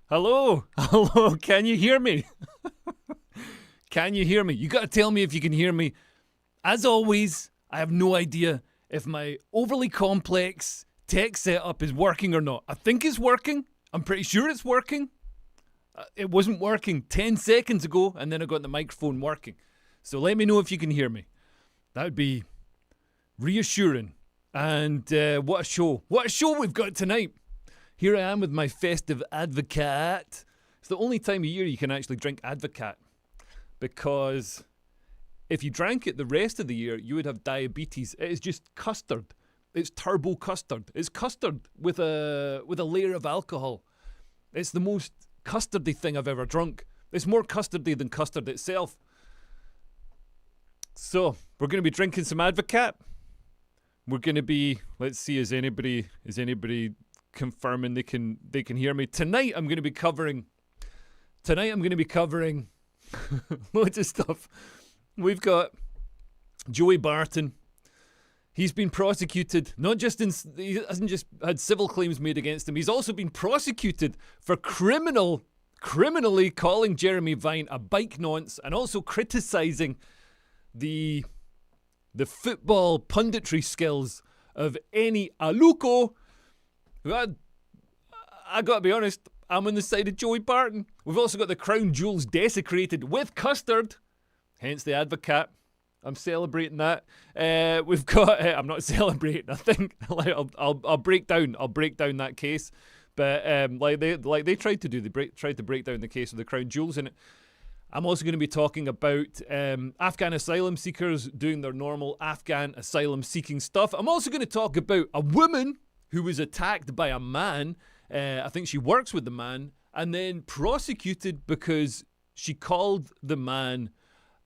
Hello? Hello? Can you hear me? Can you hear me? You gotta tell me if you can hear me. As always, I have no idea if my overly complex tech setup is working or not. I think it's working. I'm pretty sure it's working. It wasn't working 10 seconds ago, and then I got the microphone working. So let me know if you can hear me. That would be reassuring. And what a show. What a show we've got tonight. Here I am with my festive advocate. It's the only time of year you can actually drink advocate. Because if you drank it the rest of the year, you would have diabetes. It is just custard. It's turbo custard. It's custard with a layer of alcohol. It's the most custardy thing I've ever drunk. It's more custardy than custard itself. So, we're going to be drinking some advocate. We're going to be, let's see, is anybody confirming they can hear me? Tonight I'm going to be covering loads of stuff. We've got Joey Barton. He's been prosecuted, he hasn't just had civil claims made against him, he's also been prosecuted for criminally calling Jeremy Vine a bike nonce and also criticising the football punditry skills of Eni Aluko. I gotta be honest, I'm on the side of Joey Barton. We've also got the crown jewels desecrated with custard, hence the advocate. I'm celebrating that. We've got. I'm not celebrating. I think I'll break down that case, but like they tried to do, tried to break down the case of the crown jewels in it. I'm also going to be talking about Afghan asylum seekers doing their normal Afghan asylum seeking stuff. I'm also going to talk about a woman who was attacked by a man. I think she works with the man, and then prosecuted because she called the man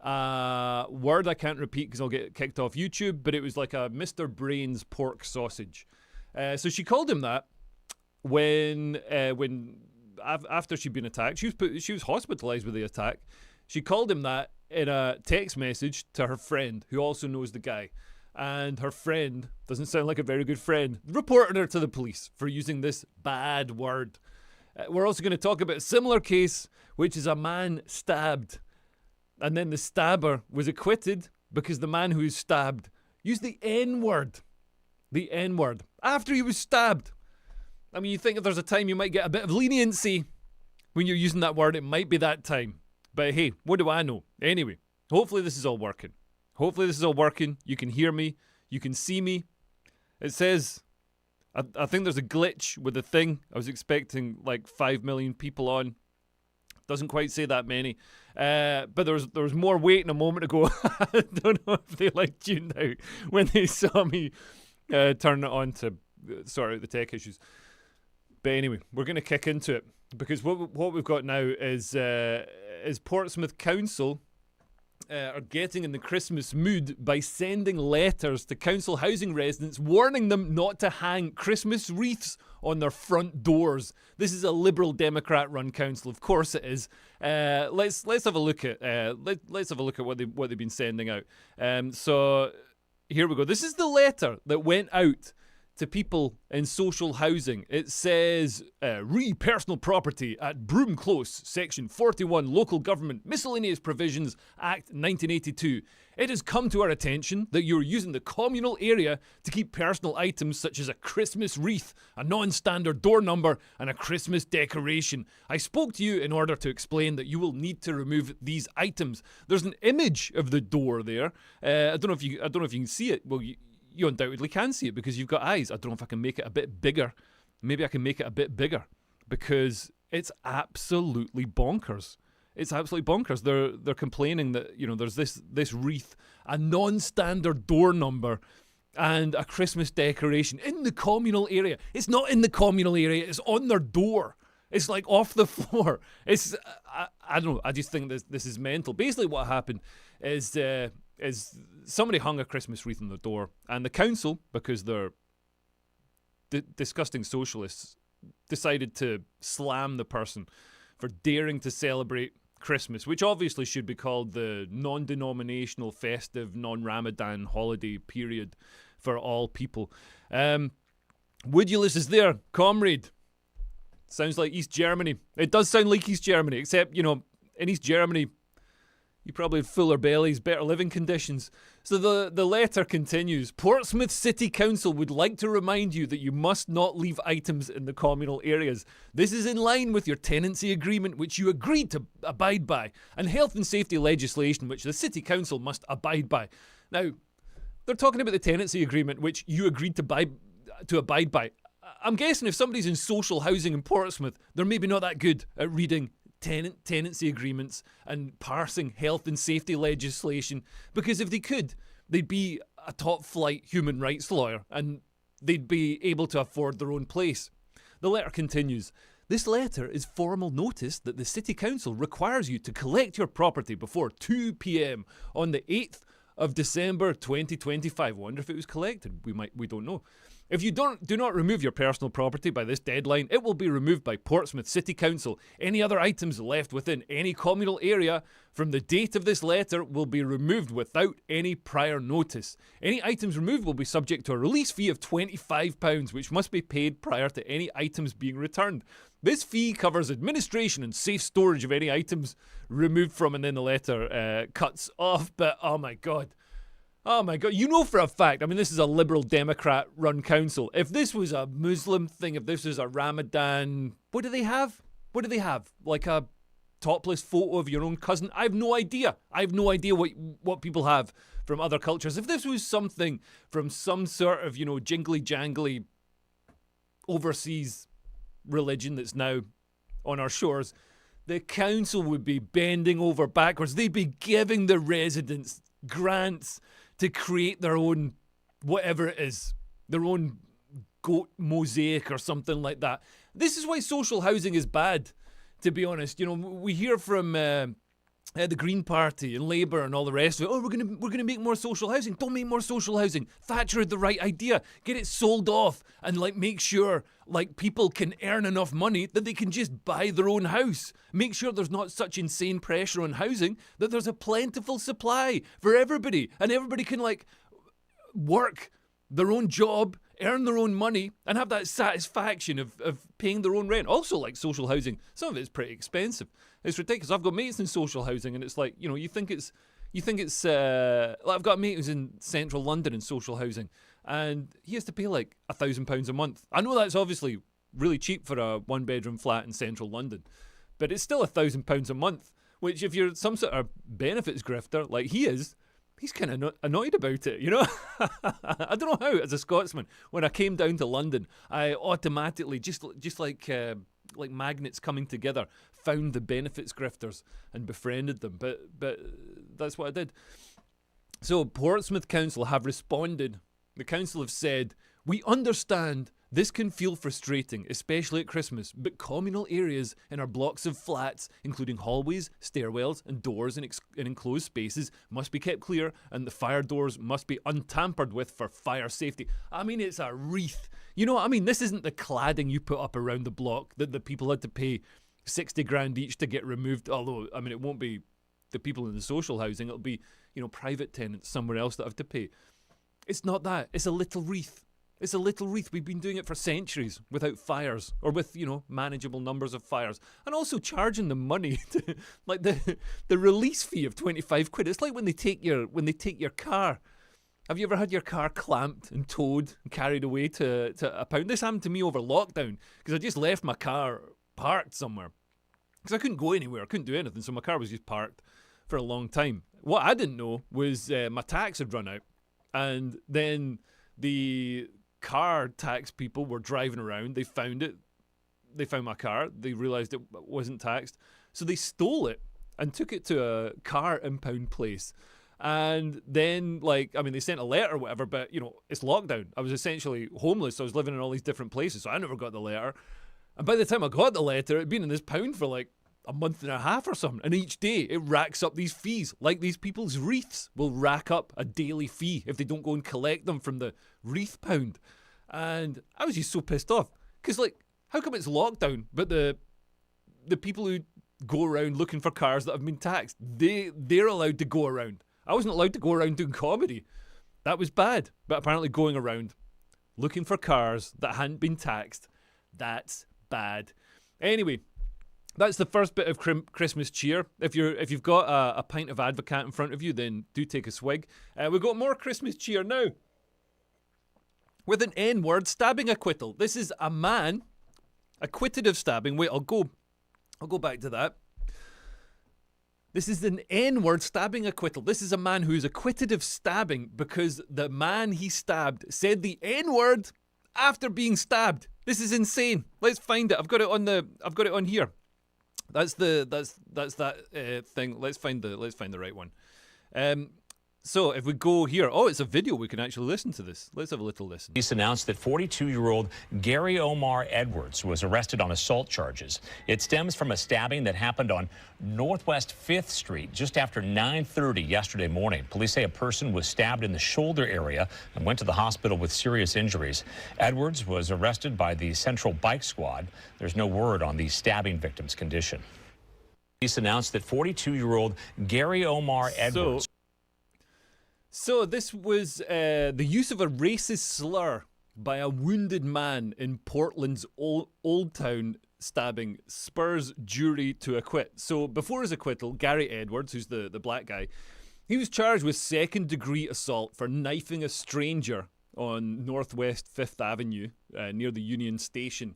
word I can't repeat because I'll get kicked off YouTube, but it was like a Mr. Brains pork sausage. So she called him that when after she'd been attacked. She was hospitalized with the attack. She called him that in a text message to her friend who also knows the guy. And her friend doesn't sound like a very good friend, reported her to the police for using this bad word. We're also going to talk about a similar case, which is a man stabbed. And then the stabber was acquitted because the man who was stabbed used the N-word. The N-word. After he was stabbed. I mean, you think if there's a time you might get a bit of leniency when you're using that word, it might be that time. But hey, what do I know? Anyway, hopefully this is all working. You can hear me. You can see me. It says, I think there's a glitch with the thing. I was expecting like 5 million people on. Doesn't quite say that many. But there was more waiting a moment ago. I don't know if they like tuned out when they saw me turn it on to sort out the tech issues. But anyway, we're going to kick into it because what we've got now is Portsmouth Council are getting in the Christmas mood by sending letters to council housing residents warning them not to hang Christmas wreaths on their front doors. This is a Liberal Democrat-run council, of course it is. Let's have a look at what they've been sending out. So here we go. This is the letter that went out to people in social housing. It says, re-personal property at Broome Close, Section 41, Local Government Miscellaneous Provisions Act 1982. It has come to our attention that you're using the communal area to keep personal items such as a Christmas wreath, a non-standard door number, and a Christmas decoration. I spoke to you in order to explain that you will need to remove these items. There's an image of the door there. I don't know if you can see it. Well, you undoubtedly can see it because you've got eyes. I don't know if I can make it a bit bigger. Maybe I can make it a bit bigger because it's absolutely bonkers. It's absolutely bonkers. They're complaining that, you know, there's this wreath, a non-standard door number, and a Christmas decoration in the communal area. It's not in the communal area. It's on their door. It's like off the floor. It's I don't know. I just think this is mental. Basically, what happened is somebody hung a Christmas wreath on the door, and the council, because they're disgusting socialists, decided to slam the person for daring to celebrate Christmas, which obviously should be called the non-denominational, festive, non-Ramadan holiday period for all people. Woodulus is there, comrade. Sounds like East Germany. It does sound like East Germany, except, in East Germany, you probably have fuller bellies, better living conditions. So the letter continues. Portsmouth City Council would like to remind you that you must not leave items in the communal areas. This is in line with your tenancy agreement, which you agreed to abide by, and health and safety legislation, which the City Council must abide by. Now, they're talking about the tenancy agreement, which you agreed to abide by. I'm guessing if somebody's in social housing in Portsmouth, they're maybe not that good at reading tenancy agreements and parsing health and safety legislation, because if they could, they'd be a top flight human rights lawyer and they'd be able to afford their own place. The letter continues. This letter is formal notice that the City Council requires you to collect your property before 2 p.m. on the 8th of December 2025. I wonder if it was collected. We don't know. If you do not remove your personal property by this deadline, it will be removed by Portsmouth City Council. Any other items left within any communal area from the date of this letter will be removed without any prior notice. Any items removed will be subject to a release fee of £25, which must be paid prior to any items being returned. This fee covers administration and safe storage of any items removed from, and then the letter cuts off. But oh my god, you know for a fact, I mean, this is a Liberal Democrat run council. If this was a Muslim thing, if this was a Ramadan, what do they have? Like a topless photo of your own cousin? I have no idea. What people have from other cultures. If this was something from some sort of, jingly jangly overseas religion that's now on our shores, the council would be bending over backwards. They'd be giving the residents grants to create their own, whatever it is, their own goat mosaic or something like that. This is why social housing is bad, to be honest. We hear from the Green Party and Labour and all the rest of it. Oh, we're gonna make more social housing. Don't make more social housing. Thatcher had the right idea. Get it sold off and make sure people can earn enough money that they can just buy their own house. Make sure there's not such insane pressure on housing, that there's a plentiful supply for everybody, and everybody can work their own job, earn their own money, and have that satisfaction of paying their own rent. Also, social housing, some of it's pretty expensive. It's ridiculous. I've got mates in social housing, and it's you think it's I've got a mate who's in central London in social housing, and he has to pay £1,000 a month. I know that's obviously really cheap for a one-bedroom flat in central London, but it's still £1,000 a month, which if you're some sort of benefits grifter like he is, he's kind of annoyed about it, I don't know how, as a Scotsman, when I came down to London, I automatically, just like magnets coming together, found the benefits grifters and befriended them. But that's what I did. So Portsmouth Council have responded. The council have said, we understand this can feel frustrating, especially at Christmas, but communal areas in our blocks of flats, including hallways, stairwells and doors in enclosed spaces, must be kept clear, and the fire doors must be untampered with for fire safety. I mean, it's a wreath. This isn't the cladding you put up around the block that the people had to pay 60 grand each to get removed. Although, it won't be the people in the social housing. It'll be, private tenants somewhere else that have to pay. It's not that. It's a little wreath. It's a little wreath. We've been doing it for centuries without fires, or with, manageable numbers of fires. And also charging them money to, the release fee of £25. It's like when they take your car. Have you ever had your car clamped and towed and carried away to £1? This happened to me over lockdown, because I just left my car parked somewhere. Because I couldn't go anywhere. I couldn't do anything. So my car was just parked for a long time. What I didn't know was my tax had run out. And then the car tax people were driving around. They found it. They found my car. They realised it wasn't taxed. So they stole it and took it to a car impound place. And then, they sent a letter or whatever, but, it's lockdown. I was essentially homeless. I was living in all these different places, so I never got the letter. And by the time I got the letter, it'd been in this pound for a month and a half or something. And each day it racks up these fees. These people's wreaths will rack up a daily fee if they don't go and collect them from the wreath pound. And I was just so pissed off. Because, how come it's lockdown, but the people who go around looking for cars that have been taxed, they're allowed to go around. I wasn't allowed to go around doing comedy. That was bad. But apparently going around looking for cars that hadn't been taxed, that's bad. Anyway, that's the first bit of Christmas cheer. If you've got a pint of Advocat in front of you, then do take a swig. We've got more Christmas cheer now. With an N-word stabbing acquittal. This is a man acquitted of stabbing. Wait, I'll go back to that. This is an N-word stabbing acquittal. This is a man who is acquitted of stabbing because the man he stabbed said the N-word after being stabbed. This is insane. Let's find it. I've got it on here. That's that thing. Let's find the right one. So if we go here, it's a video. We can actually listen to this. Let's have a little listen. Police announced that 42-year-old Gary Omar Edwards was arrested on assault charges. It stems from a stabbing that happened on Northwest 5th Street just after 9:30 yesterday morning. Police say a person was stabbed in the shoulder area and went to the hospital with serious injuries. Edwards was arrested by the Central Bike Squad. There's no word on the stabbing victim's condition. Police announced that 42-year-old Gary Omar Edwards... So this was the use of a racist slur by a wounded man in Portland's Old Town stabbing spurs jury to acquit. So before his acquittal, Gary Edwards, who's the black guy, he was charged with second-degree assault for knifing a stranger on Northwest 5th Avenue near the Union Station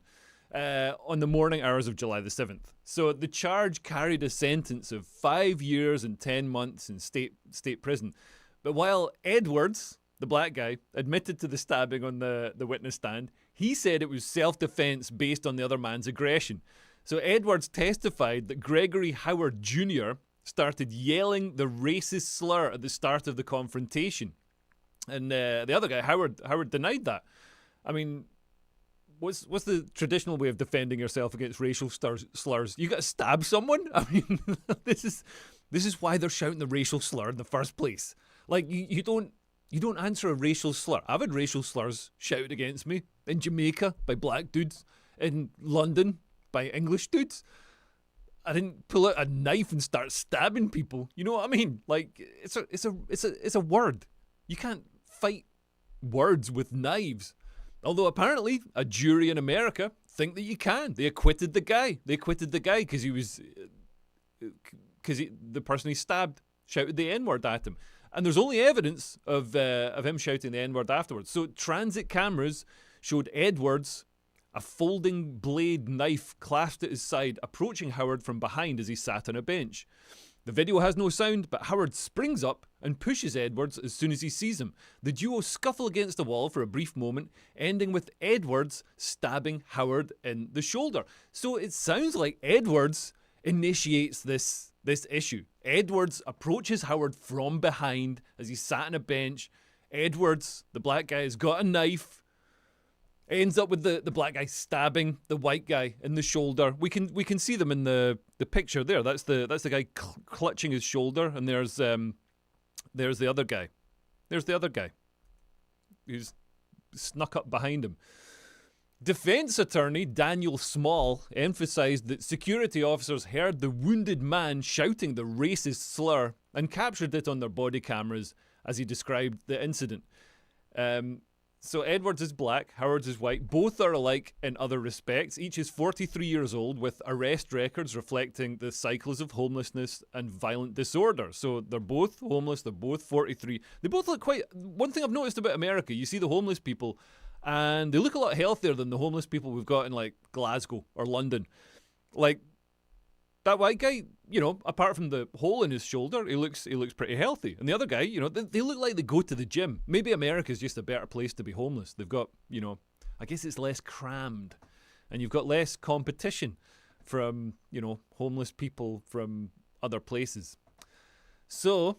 on the morning hours of July the 7th. So the charge carried a sentence of 5 years and 10 months in state prison. But while Edwards, the black guy, admitted to the stabbing on the witness stand, he said it was self-defense based on the other man's aggression. So Edwards testified that Gregory Howard Jr. started yelling the racist slur at the start of the confrontation. And the other guy, Howard denied that. I mean, what's the traditional way of defending yourself against racial slurs? You got to stab someone? I mean, this is why they're shouting the racial slur in the first place. Like, you don't answer a racial slur. I've had racial slurs shouted against me in Jamaica by black dudes, in London by English dudes. I didn't pull out a knife and start stabbing people. You know what I mean? Like, it's a word. You can't fight words with knives. Although apparently a jury in America think that you can. They acquitted the guy. Because the person he stabbed shouted the N-word at him. And there's only evidence of him shouting the N-word afterwards. So transit cameras showed Edwards, a folding blade knife clasped at his side, approaching Howard from behind as he sat on a bench. The video has no sound, but Howard springs up and pushes Edwards as soon as he sees him. The duo scuffle against the wall for a brief moment, ending with Edwards stabbing Howard in the shoulder. So it sounds like Edwards initiates this issue. Edwards approaches Howard from behind as he sat on a bench. Edwards, the black guy, has got a knife. Ends up with the black guy stabbing the white guy in the shoulder. We can see them in the picture there. That's the guy clutching his shoulder, and there's the other guy. There's the other guy who's snuck up behind him. Defense attorney Daniel Small emphasized that security officers heard the wounded man shouting the racist slur and captured it on their body cameras as he described the incident. So Edwards is black, Howard's is white. Both are alike in other respects. Each is 43 years old with arrest records reflecting the cycles of homelessness and violent disorder. So they're both homeless, they're both 43. They both look quite... One thing I've noticed about America, you see the homeless people and they look a lot healthier than the homeless people we've got in like Glasgow or London. Like that white guy, you know, apart from the hole in his shoulder, he looks pretty healthy. And the other guy, you know, they look like they go to the gym. Maybe America's just a better place to be homeless. They've got, you know, I guess it's less crammed, and you've got less competition from, you know, homeless people from other places. So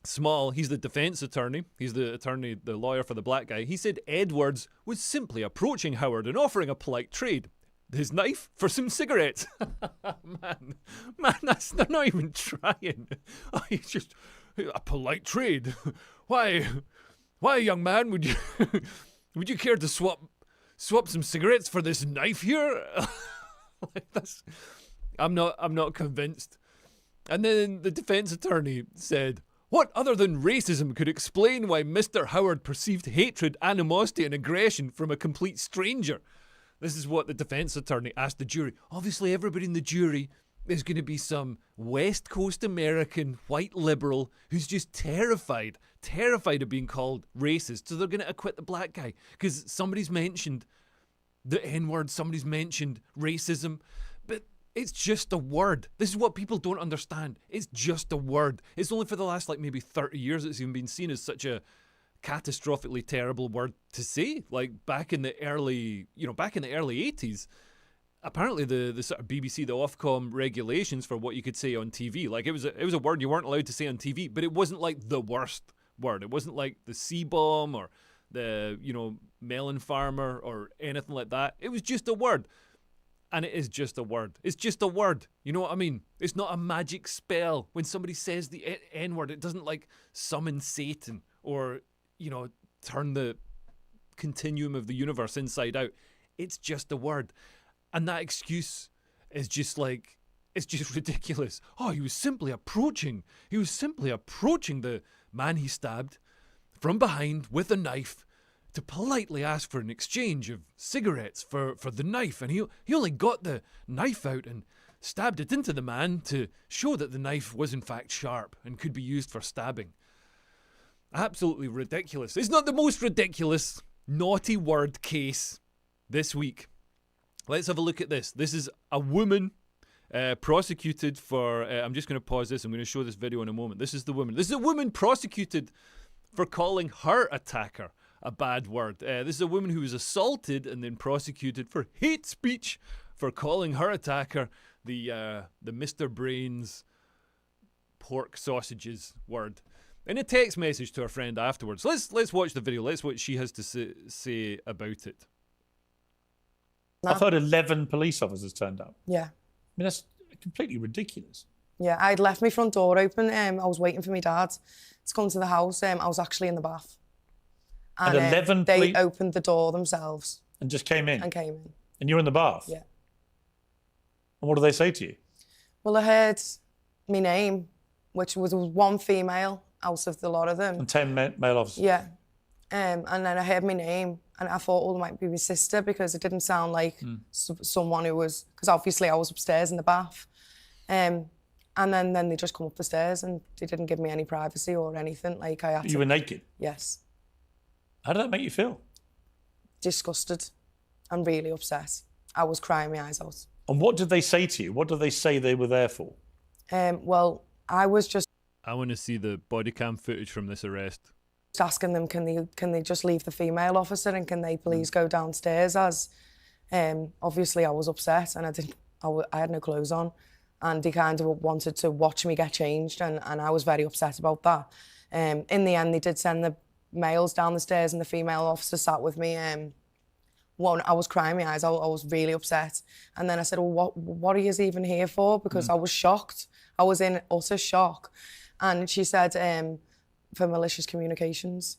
Small, he's the defense attorney. He's the lawyer for the black guy. He said Edwards was simply approaching Howard and offering a polite trade. His knife for some cigarettes. man, they're not even trying. It's just a polite trade. Why, young man, would you care to swap some cigarettes for this knife here? I'm not convinced. And then the defense attorney said, what other than racism could explain why Mr. Howard perceived hatred, animosity, and aggression from a complete stranger? This is what the defense attorney asked the jury. Obviously, everybody in the jury is going to be some West Coast American white liberal who's just terrified of being called racist. So they're going to acquit the black guy because somebody's mentioned the N-word, somebody's mentioned racism. But it's just a word. This is what people don't understand. It's just a word. It's only for the last maybe 30 years it's even been seen as such a catastrophically terrible word to say. Like back in the early 80s, apparently the sort of BBC, the Ofcom regulations for what you could say on TV, like it was a word you weren't allowed to say on TV, but it wasn't like the worst word. It wasn't like the C-bomb or the, melon farmer or anything like that. It was just a word. And it is just a word. It's just a word. You know what I mean? It's not a magic spell. When somebody says the N-word, it doesn't summon Satan or, turn the continuum of the universe inside out. It's just a word. And that excuse is just it's just ridiculous. Oh, he was simply approaching the man he stabbed from behind with a knife to politely ask for an exchange of cigarettes for the knife. And he only got the knife out and stabbed it into the man to show that the knife was in fact sharp and could be used for stabbing. Absolutely ridiculous. It's not the most ridiculous naughty word case this week. Let's have a look at this. This is a woman prosecuted for... I'm just going to pause this. I'm going to show this video in a moment. This is the woman. This is a woman prosecuted for calling her attacker a bad word. This is a woman who was assaulted and then prosecuted for hate speech for calling her attacker the Mr. Brains pork sausages word in a text message to her friend afterwards. Let's watch the video. Let's see what she has to say about it. I've heard 11 police officers turned up. Yeah. I mean, that's completely ridiculous. Yeah, I'd left my front door open. I was waiting for my dad to come to the house. I was actually in the bath. And 11 they opened the door themselves. And just came in? And came in. And you're in the bath? Yeah. And what do they say to you? Well, I heard my name, which was one female out of the lot of them. And 10 male officers? Yeah. And then I heard my name, and I thought, oh, it might be my sister, because it didn't sound like someone who was... Because obviously I was upstairs in the bath. And then they just come up the stairs, and they didn't give me any privacy or anything. Like, I had to... You were naked? Yes. How did that make you feel? Disgusted and really upset. I was crying my eyes out. And what did they say to you? What did they say they were there for? Well, I was just... I want to see the body cam footage from this arrest. Asking them, can they just leave the female officer and can they please go downstairs? As obviously I was upset and I had no clothes on, and they kind of wanted to watch me get changed, and I was very upset about that. In the end, they did send the males down the stairs and the female officer sat with me. I was crying my eyes out. I was really upset. And then I said, well, what are you even here for? Because I was shocked. I was in utter shock. And she said, for malicious communications,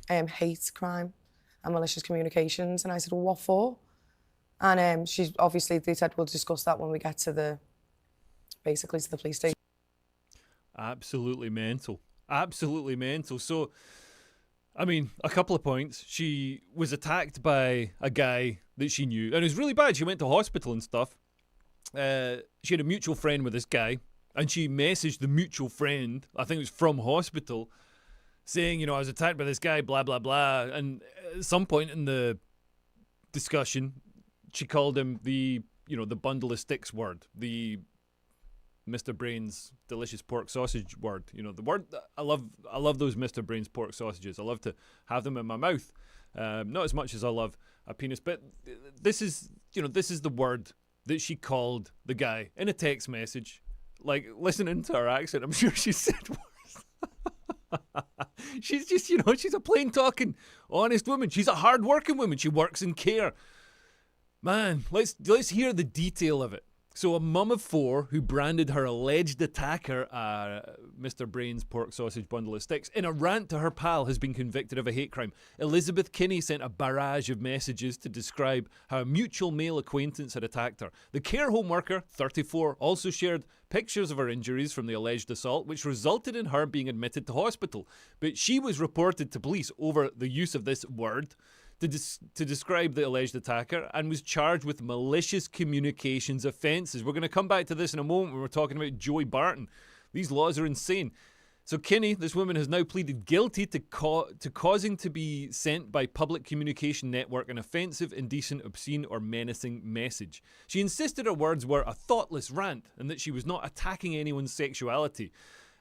hate crime and malicious communications. And I said, well, what for? And they said, we'll discuss that when we get to the police station. Absolutely mental. Absolutely mental. So, I mean, a couple of points. She was attacked by a guy that she knew, and it was really bad. She went to hospital and stuff. She had a mutual friend with this guy, and she messaged the mutual friend, I think it was from hospital, saying, I was attacked by this guy, blah, blah, blah. And at some point in the discussion, she called him the bundle of sticks word, the Mr. Brain's delicious pork sausage word. The word, I love those Mr. Brain's pork sausages. I love to have them in my mouth. Not as much as I love a penis, but this is the word that she called the guy in a text message. Like, listening to her accent, I'm sure she said worse. She's just, she's a plain talking, honest woman. She's a hard working woman. She works in care. Man, let's hear the detail of it. So a mum of four who branded her alleged attacker Mr. Brain's pork sausage bundle of sticks in a rant to her pal has been convicted of a hate crime. Elizabeth Kinney sent a barrage of messages to describe how a mutual male acquaintance had attacked her. The care home worker, 34, also shared pictures of her injuries from the alleged assault, which resulted in her being admitted to hospital. But she was reported to police over the use of this word to describe the alleged attacker and was charged with malicious communications offences. We're going to come back to this in a moment when we're talking about Joy Barton. These laws are insane. So Kinney, this woman, has now pleaded guilty to causing to be sent by public communication network an offensive, indecent, obscene or menacing message. She insisted her words were a thoughtless rant and that she was not attacking anyone's sexuality.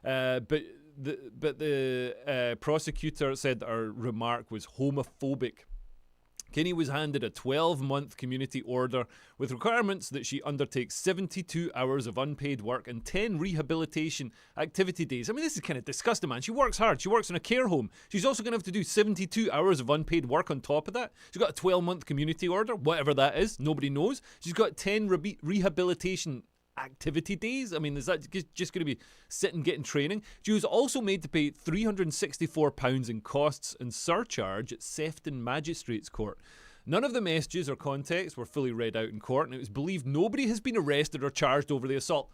But the prosecutor said that her remark was homophobic. Kinney was handed a 12-month community order with requirements that she undertake 72 hours of unpaid work and 10 rehabilitation activity days. I mean, this is kind of disgusting, man. She works hard. She works in a care home. She's also going to have to do 72 hours of unpaid work on top of that. She's got a 12-month community order, whatever that is. Nobody knows. She's got 10 rehabilitation activity days. I mean, is that just going to be sitting getting training? She was also made to pay £364 in costs and surcharge at Sefton Magistrates Court. None of the messages or context were fully read out in court, and it was believed nobody has been arrested or charged over the assault.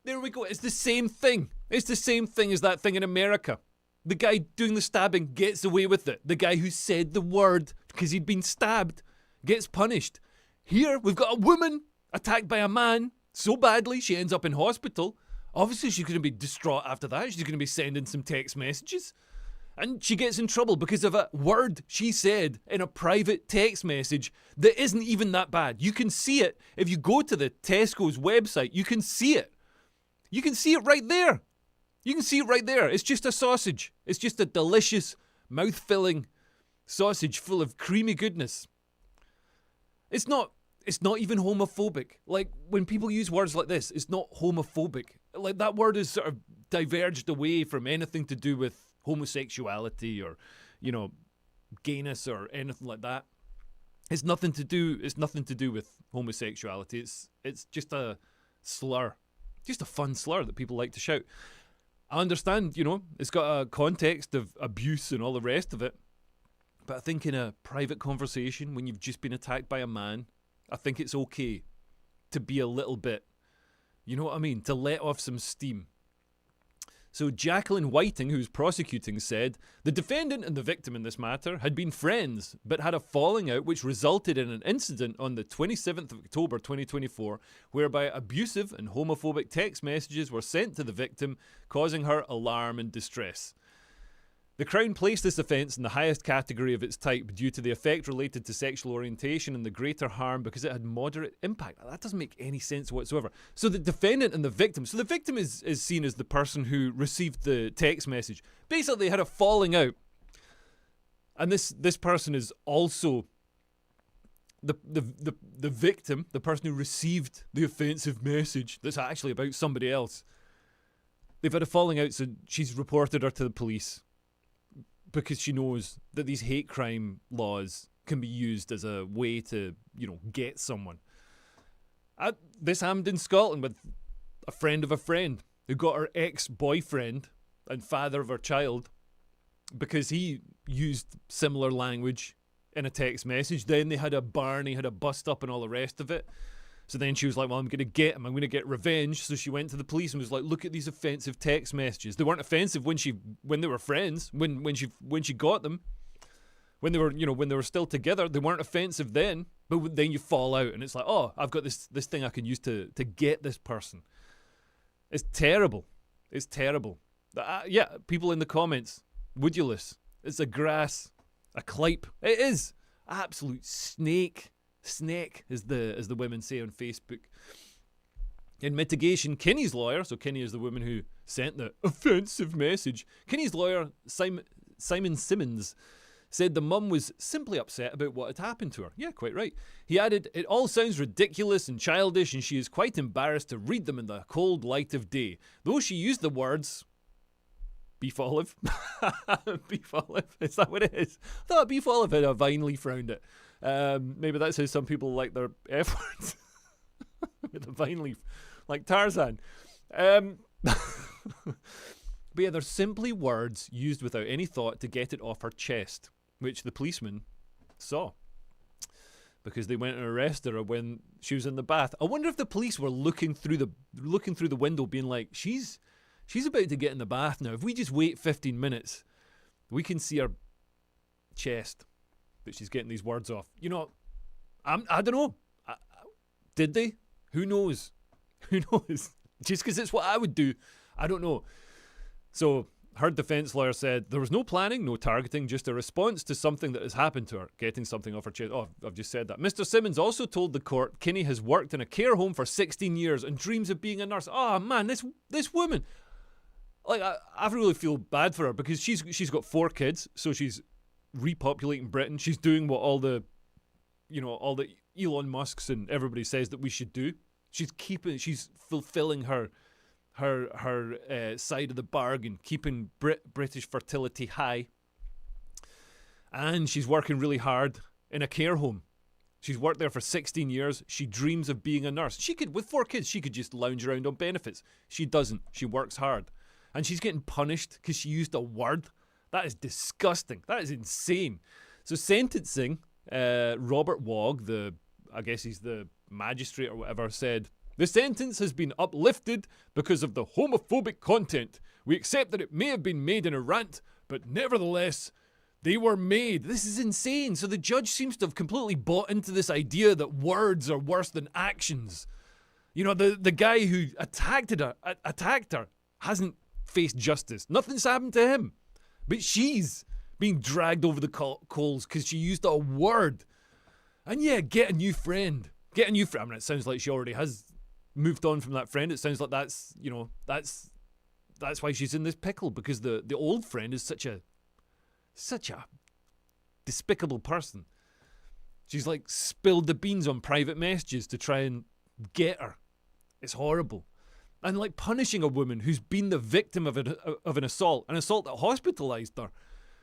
There we go. It's the same thing. It's the same thing as that thing in America. The guy doing the stabbing gets away with it. The guy who said the word because he'd been stabbed gets punished. Here, we've got a woman attacked by a man so badly she ends up in hospital. Obviously, she's going to be distraught after that. She's going to be sending some text messages. And she gets in trouble because of a word she said in a private text message that isn't even that bad. You can see it. If you go to the Tesco's website, you can see it. You can see it right there. You can see it right there. It's just a sausage. It's just a delicious, mouth-filling sausage full of creamy goodness. It's not even homophobic. Like, when people use words like this, it's not homophobic. Like, that word is sort of diverged away from anything to do with homosexuality or, you know, gayness or anything like that. It's nothing to do with homosexuality. It's just a slur. Just a fun slur that people like to shout. I understand, you know, it's got a context of abuse and all the rest of it. But I think in a private conversation, when you've just been attacked by a man, I think it's okay to be a little bit, you know what I mean, to let off some steam. So Jacqueline Whiting, who's prosecuting, said the defendant and the victim in this matter had been friends, but had a falling out which resulted in an incident on the 27th of October 2024, whereby abusive and homophobic text messages were sent to the victim, causing her alarm and distress. The Crown placed this offence in the highest category of its type due to the effect related to sexual orientation and the greater harm because it had moderate impact. That doesn't make any sense whatsoever. So the defendant and the victim. So the victim is seen as the person who received the text message. Basically, they had a falling out. And this person is also the victim, the person who received the offensive message that's actually about somebody else. They've had a falling out, so she's reported her to the police, because she knows that these hate crime laws can be used as a way to, you know, get someone. This happened in Scotland with a friend of a friend who got her ex-boyfriend and father of her child because he used similar language in a text message. Then they had a barney, had a bust up and all the rest of it. So then she was like, well, I'm going to get him. I'm going to get revenge. So she went to the police and was like, look at these offensive text messages. They weren't offensive when they were friends, when she got them, when they were still together. They weren't offensive then, but then you fall out and it's like, oh, I've got this thing I can use to get this person. It's terrible. It's terrible. Yeah, people in the comments, woodulous. It's a grass, a clipe. It is absolute snake, as the women say on Facebook. In mitigation, Kinney's lawyer, so Kinney is the woman who sent the offensive message, Kinney's lawyer, Simon Simmons, said the mum was simply upset about what had happened to her. Yeah, quite right. He added, it all sounds ridiculous and childish and she is quite embarrassed to read them in the cold light of day. Though she used the words, beef olive. Beef olive, is that what it is? I thought beef olive had a vine leaf around it. Maybe that's how some people like their F words. With a vine leaf, like Tarzan. But yeah, they're simply words used without any thought to get it off her chest, which the policeman saw because they went and arrested her when she was in the bath. I wonder if the police were looking through the window, being like, she's about to get in the bath now. If we just wait 15 minutes, we can see her chest. that she's getting these words off. You know, I don't know. Did they? Who knows? Who knows? Just because it's what I would do, I don't know. So her defence lawyer said there was no planning, no targeting, just a response to something that has happened to her, getting something off her chest. Oh, I've just said that. Mr. Simmons also told the court Kinney has worked in a care home for 16 years and dreams of being a nurse. Oh man, this woman, like I really feel bad for her because she's got 4 kids, so she's repopulating Britain. She's doing what all the Elon Musks and everybody says that we should do. She's fulfilling her side of the bargain, keeping British fertility high. And she's working really hard in a care home. She's worked there for 16 years. She dreams of being a nurse. She could, with 4 kids, she could just lounge around on benefits. She doesn't. She works hard. And she's getting punished because she used a word. That is disgusting. That is insane. So sentencing, Robert Wogg, I guess he's the magistrate or whatever, said, the sentence has been uplifted because of the homophobic content. We accept that it may have been made in a rant, but nevertheless, they were made. This is insane. So the judge seems to have completely bought into this idea that words are worse than actions. You know, the guy who attacked her hasn't faced justice. Nothing's happened to him. But she's being dragged over the coals because she used a word. And yeah, get a new friend. Get a new friend. I mean, it sounds like she already has moved on from that friend. It sounds like that's why she's in this pickle, because the old friend is such a despicable person. She's like spilled the beans on private messages to try and get her. It's horrible. And like punishing a woman who's been the victim of an assault that hospitalised her,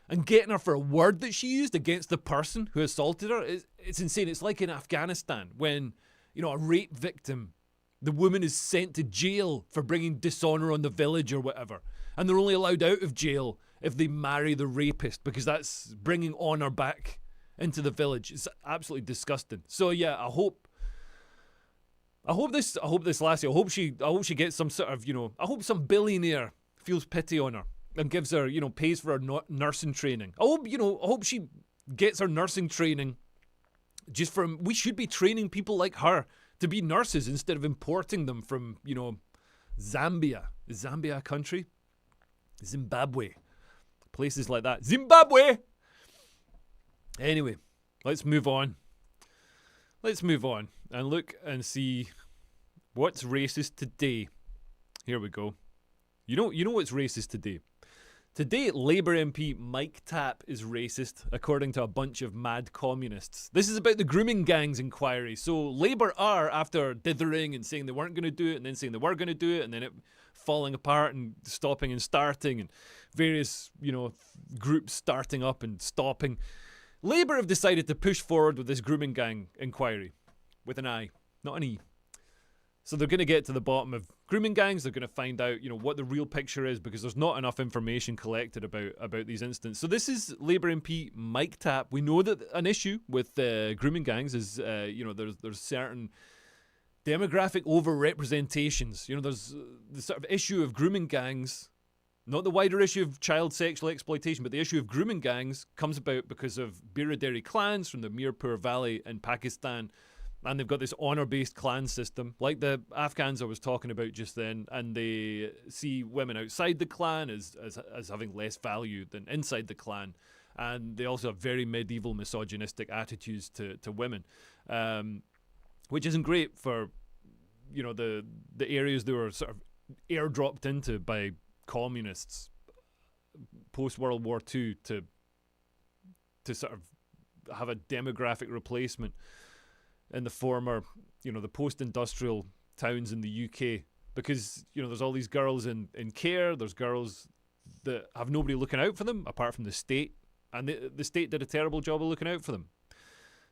and getting her for a word that she used against the person who assaulted her. It's insane. It's like in Afghanistan when, a rape victim, the woman is sent to jail for bringing dishonour on the village or whatever. And they're only allowed out of jail if they marry the rapist, because that's bringing honour back into the village. It's absolutely disgusting. So yeah, I hope this lassie, I hope she gets some sort of, I hope some billionaire feels pity on her and gives her, pays for her nursing training. I hope she gets her nursing training we should be training people like her to be nurses instead of importing them from, Zambia. Is Zambia a country? Zimbabwe. Places like that. Zimbabwe! Anyway, let's move on. Let's move on and look and see what's racist today. Here we go. You know what's racist today? Today, Labour MP Mike Tapp is racist, according to a bunch of mad communists. This is about the grooming gangs inquiry. So Labour are, after dithering and saying they weren't going to do it, and then saying they were going to do it, and then it falling apart and stopping and starting, and various, groups starting up and stopping. Labour have decided to push forward with this grooming gang inquiry. With an I, not an E. So they're going to get to the bottom of grooming gangs. They're going to find out, what the real picture is, because there's not enough information collected about these incidents. So this is Labour MP Mike Tapp. We know that an issue with grooming gangs is, there's certain demographic overrepresentations. There's the sort of issue of grooming gangs, not the wider issue of child sexual exploitation, but the issue of grooming gangs comes about because of Biradari clans from the Mirpur Valley in Pakistan. And they've got this honour-based clan system, like the Afghans I was talking about just then, and they see women outside the clan as having less value than inside the clan. And they also have very medieval misogynistic attitudes to women, which isn't great for, the areas they were sort of airdropped into by communists post-World War II to sort of have a demographic replacement in the former, the post-industrial towns in the UK, because, there's all these girls in care, there's girls that have nobody looking out for them apart from the state, and the state did a terrible job of looking out for them.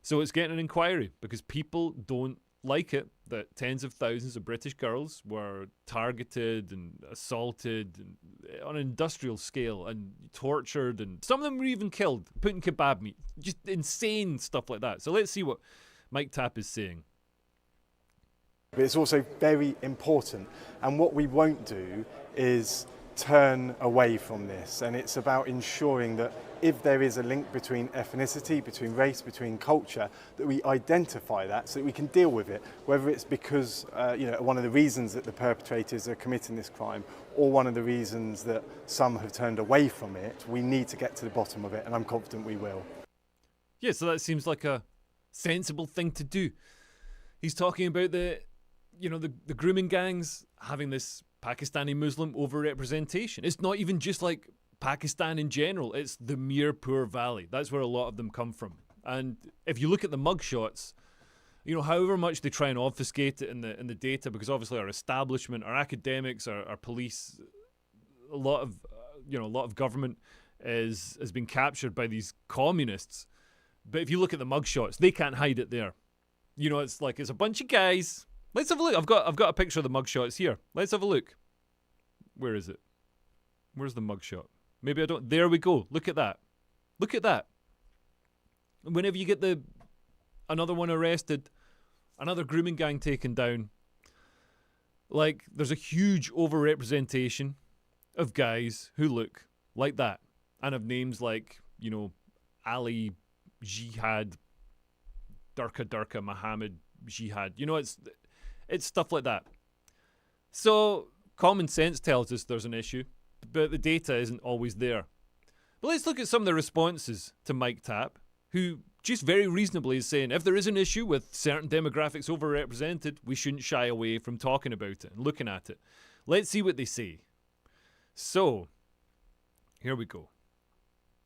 So it's getting an inquiry because people don't like it that tens of thousands of British girls were targeted and assaulted and on an industrial scale and tortured, and some of them were even killed, put in kebab meat, just insane stuff like that. So let's see what Mike Tapp is saying. But it's also very important, and what we won't do is turn away from this, and it's about ensuring that if there is a link between ethnicity, between race, between culture, that we identify that so that we can deal with it, whether it's because one of the reasons that the perpetrators are committing this crime or one of the reasons that some have turned away from it. We need to get to the bottom of it, and I'm confident we will. Yeah, so that seems like a sensible thing to do. He's talking about the grooming gangs having this Pakistani Muslim overrepresentation. It's not even just like Pakistan in general, it's the Mirpur Valley. That's where a lot of them come from. And if you look at the mugshots, however much they try and obfuscate it in the data, because obviously our establishment, our academics, our police, a lot of government has been captured by these communists. But if you look at the mugshots, they can't hide it there. It's a bunch of guys. Let's have a look. I've got a picture of the mugshots here. Let's have a look. Where is it? Where's the mugshot? Maybe I don't. There we go. Look at that. Look at that. Whenever you get another one arrested, another grooming gang taken down, there's a huge overrepresentation of guys who look like that and have names like, Ali, Jihad, Durka, Muhammad, Jihad. It's stuff like that. So common sense tells us there's an issue, but the data isn't always there. But let's look at some of the responses to Mike Tapp, who just very reasonably is saying if there is an issue with certain demographics overrepresented, we shouldn't shy away from talking about it and looking at it. Let's see what they say. So, here we go.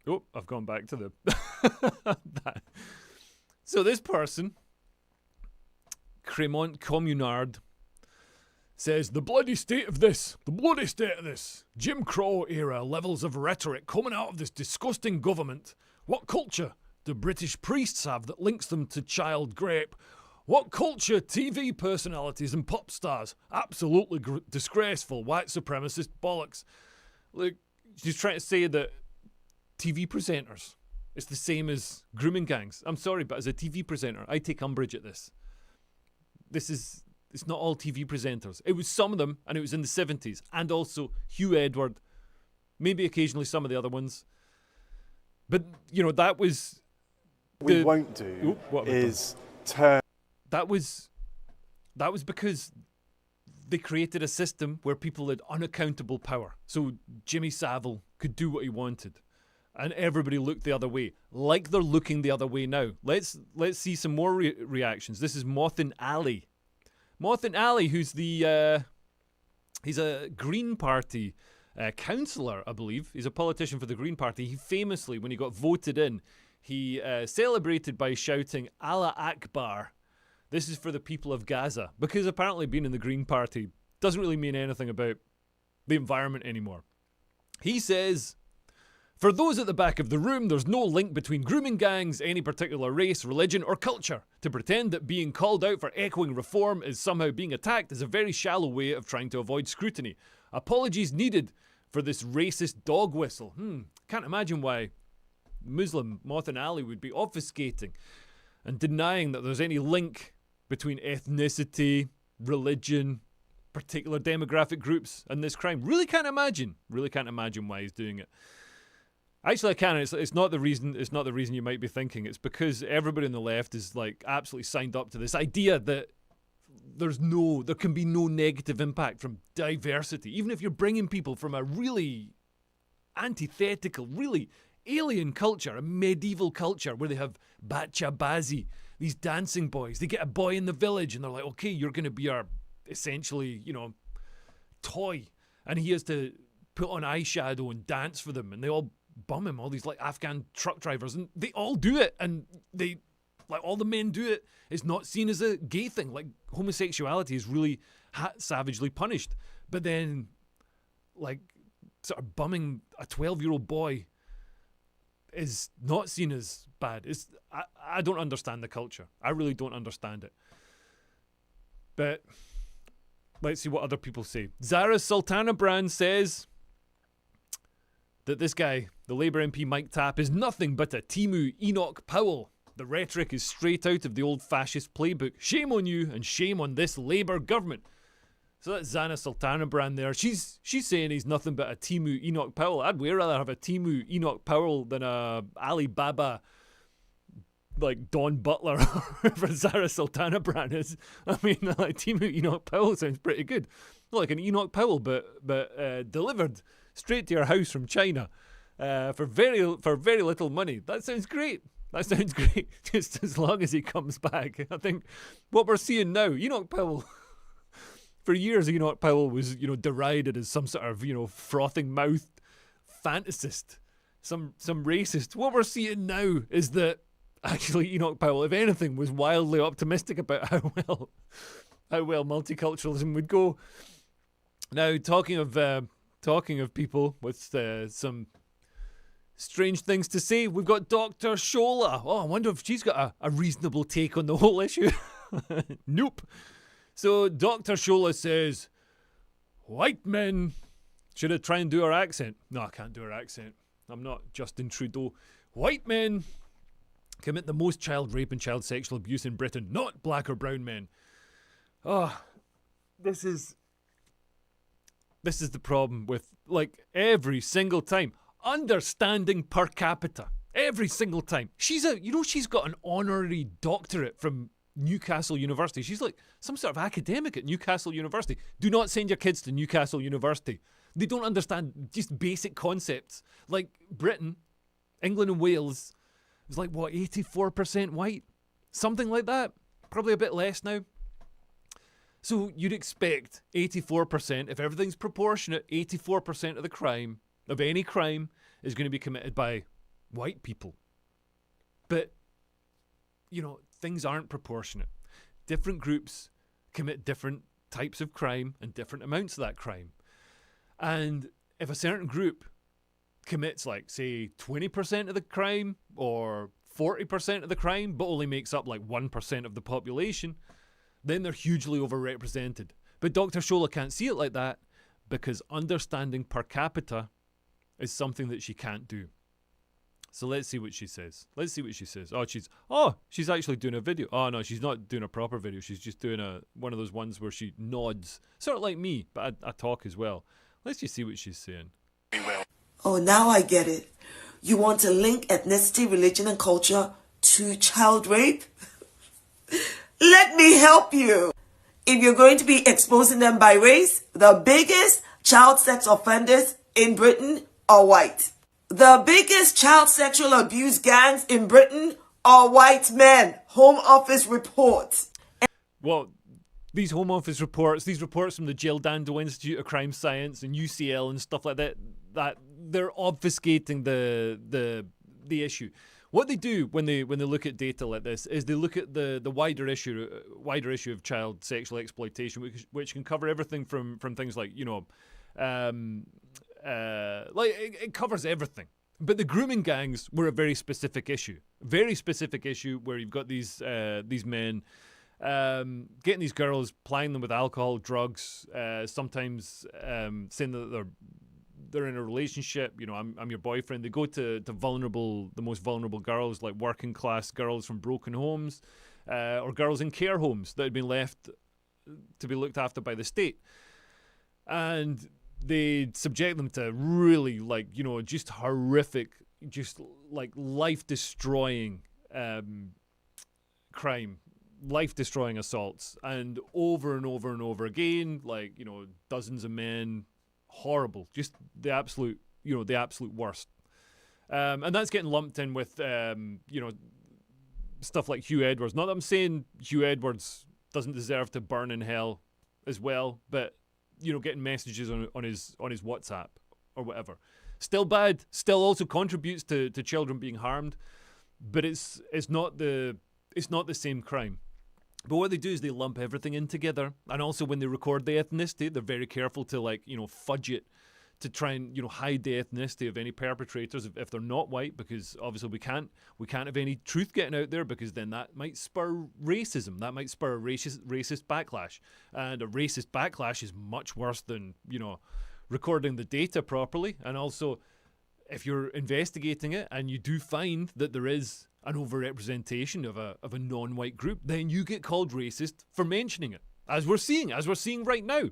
Oh, I've gone back to the... that. So this person, Cremont Communard, says, the bloody state of this, Jim Crow era levels of rhetoric coming out of this disgusting government. What culture do British priests have that links them to child rape? What culture TV personalities and pop stars? Absolutely disgraceful white supremacist bollocks. Look, she's trying to say that TV presenters, it's the same as grooming gangs. I'm sorry, but as a TV presenter, I take umbrage at this. It's not all TV presenters. It was some of them, and it was in the 70s. And also Hugh Edward, maybe occasionally some of the other ones. But, that was... we won't do is turn... That was because they created a system where people had unaccountable power. So Jimmy Savile could do what he wanted. And everybody looked the other way, like they're looking the other way now. Let's see some more reactions. This is Mothin Ali. Mothin Ali, who's he's a Green Party councillor, I believe. He's a politician for the Green Party. He famously, when he got voted in, he celebrated by shouting, Allah Akbar. This is for the people of Gaza. Because apparently being in the Green Party doesn't really mean anything about the environment anymore. He says... For those at the back of the room, there's no link between grooming gangs, any particular race, religion, or culture. To pretend that being called out for echoing reform is somehow being attacked is a very shallow way of trying to avoid scrutiny. Apologies needed for this racist dog whistle. Can't imagine why Muslim Mothin Ali would be obfuscating and denying that there's any link between ethnicity, religion, particular demographic groups and this crime. Really can't imagine why he's doing it. Actually, I can. It's not the reason. It's not the reason you might be thinking. It's because everybody on the left is absolutely signed up to this idea that there can be no negative impact from diversity, even if you're bringing people from a really antithetical, really alien culture, a medieval culture where they have bachabazi, these dancing boys. They get a boy in the village, and they're like, "Okay, you're going to be our essentially, toy," and he has to put on eyeshadow and dance for them, and they all bum him, all these Afghan truck drivers, and they all do it, and they all the men do it. It's not seen as a gay thing. Homosexuality is really savagely punished, but then sort of bumming a 12-year-old boy is not seen as bad. I don't understand the culture. I really don't understand it. But let's see what other people say. Zara Sultana Brand says that this guy, the Labour MP Mike Tapp, is nothing but a Timu Enoch Powell. The rhetoric is straight out of the old fascist playbook. Shame on you and shame on this Labour government. So that's Zana Sultana brand there. She's saying he's nothing but a Timu Enoch Powell. I'd way rather have a Timu Enoch Powell than a Alibaba, like Don Butler or whoever Zara Sultana brand is. I mean, like Timu Enoch Powell sounds pretty good. Like an Enoch Powell, but delivered straight to your house from China for very little money. That sounds great. That sounds great. Just as long as he comes back. I think what we're seeing now, Enoch Powell. For years, Enoch Powell was, derided as some sort of, frothing mouthed fantasist, some racist. What we're seeing now is that actually Enoch Powell, if anything, was wildly optimistic about how well multiculturalism would go. Now, talking of people with some strange things to say, we've got Dr. Shola. Oh, I wonder if she's got a reasonable take on the whole issue. Nope. So Dr. Shola says, white men, should I try and do her accent? No, I can't do her accent. I'm not Justin Trudeau. White men commit the most child rape and child sexual abuse in Britain, not black or brown men. Oh, this is the problem with, like, every single time. Understanding per capita. Every single time. She's got an honorary doctorate from Newcastle University. She's like some sort of academic at Newcastle University. Do not send your kids to Newcastle University. They don't understand just basic concepts. Like Britain, England and Wales is like, what, 84% white? Something like that. Probably a bit less now. So you'd expect 84%, if everything's proportionate, 84% of the crime, of any crime, is going to be committed by white people. But, things aren't proportionate. Different groups commit different types of crime and different amounts of that crime. And if a certain group commits, like, say, 20% of the crime or 40% of the crime, but only makes up like 1% of the population, then they're hugely overrepresented. But Dr. Shola can't see it like that because understanding per capita is something that she can't do. So let's see what she says. Oh, she's actually doing a video. Oh no, she's not doing a proper video. She's just doing one of those ones where she nods. Sort of like me, but I talk as well. Let's just see what she's saying. Oh, now I get it. You want to link ethnicity, religion, and culture to child rape? Let me help you. If you're going to be exposing them by race, the biggest child sex offenders in Britain are white. The biggest child sexual abuse gangs in Britain are white men. Home Office reports. Well, these Home Office reports, these reports from the Jill Dando Institute of Crime Science and UCL and stuff like that they're obfuscating the issue. What they do when they look at data like this is they look at the wider issue of child sexual exploitation, which can cover everything from things like it covers everything. But the grooming gangs were a very specific issue where you've got these men getting these girls, plying them with alcohol, drugs, sometimes saying that they're in a relationship. I'm your boyfriend. They go to the most vulnerable girls, like working class girls from broken homes, or girls in care homes that had been left to be looked after by the state, and they subject them to really, just horrific, just like life-destroying crime, life-destroying assaults, and over and over and over again, dozens of men, horrible, just the absolute worst. And that's getting lumped in with, stuff like Hugh Edwards. Not that I'm saying Hugh Edwards doesn't deserve to burn in hell as well, but getting messages on his WhatsApp or whatever, still bad. Still also contributes to children being harmed, but it's not the same crime. But what they do is they lump everything in together, and also when they record the ethnicity, they're very careful to fudge it to try and hide the ethnicity of any perpetrators if they're not white, because obviously we can't have any truth getting out there, because then that might spur racism, that might spur a racist backlash, and a racist backlash is much worse than recording the data properly. And also, if you're investigating it and you do find that there is an overrepresentation of a non-white group, then you get called racist for mentioning it, as we're seeing right now.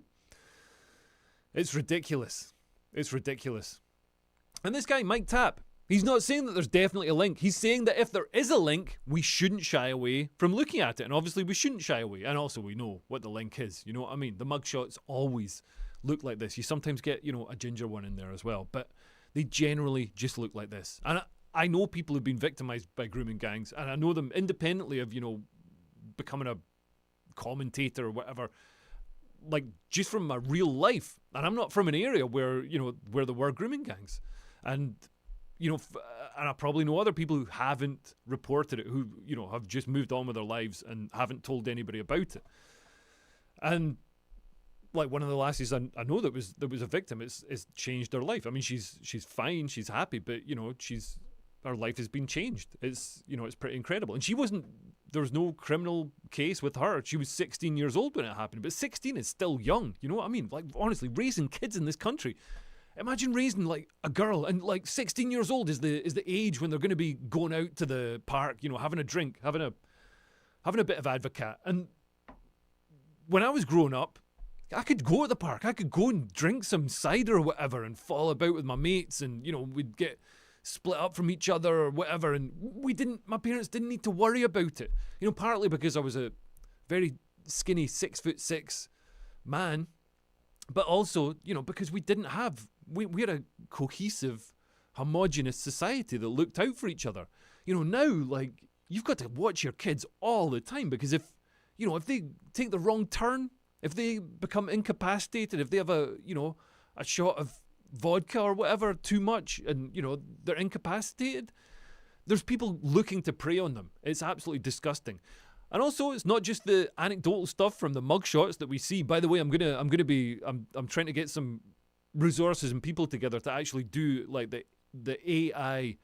It's ridiculous. It's ridiculous. And this guy, Mike Tapp, he's not saying that there's definitely a link. He's saying that if there is a link, we shouldn't shy away from looking at it. And obviously we shouldn't shy away. And also we know what the link is. You know what I mean? The mugshots always look like this. You sometimes get, a ginger one in there as well. But they generally just look like this. And I know people who've been victimized by grooming gangs. And I know them independently of, becoming a commentator or whatever. Like, just from my real life. And I'm not from an area where there were grooming gangs. And, and I probably know other people who haven't reported it, who, have just moved on with their lives and haven't told anybody about it. And, like, one of the lassies I know that was a victim, it's changed her life. I mean, she's fine, she's happy, but, her life has been changed. It's pretty incredible. And there was no criminal case with her. She was 16 years old when it happened, but 16 is still young. You know what I mean? Like, honestly, raising kids in this country. Imagine raising, like, a girl, and, like, 16 years old is the age when they're going to be going out to the park, having a drink, having a bit of advocate. And when I was growing up, I could go to the park. I could go and drink some cider or whatever and fall about with my mates, and, we'd get split up from each other or whatever, and my parents didn't need to worry about it. Partly because I was a very skinny 6'6" man, but also, because we didn't have, we had a cohesive, homogenous society that looked out for each other. Now, like, you've got to watch your kids all the time, because if they take the wrong turn, if they become incapacitated, if they have a shot of vodka or whatever too much, and they're incapacitated, there's people looking to prey on them. It's absolutely disgusting. And also, it's not just the anecdotal stuff from the mugshots that we see. By the way, I'm trying to get some resources and people together to actually do, like, the AI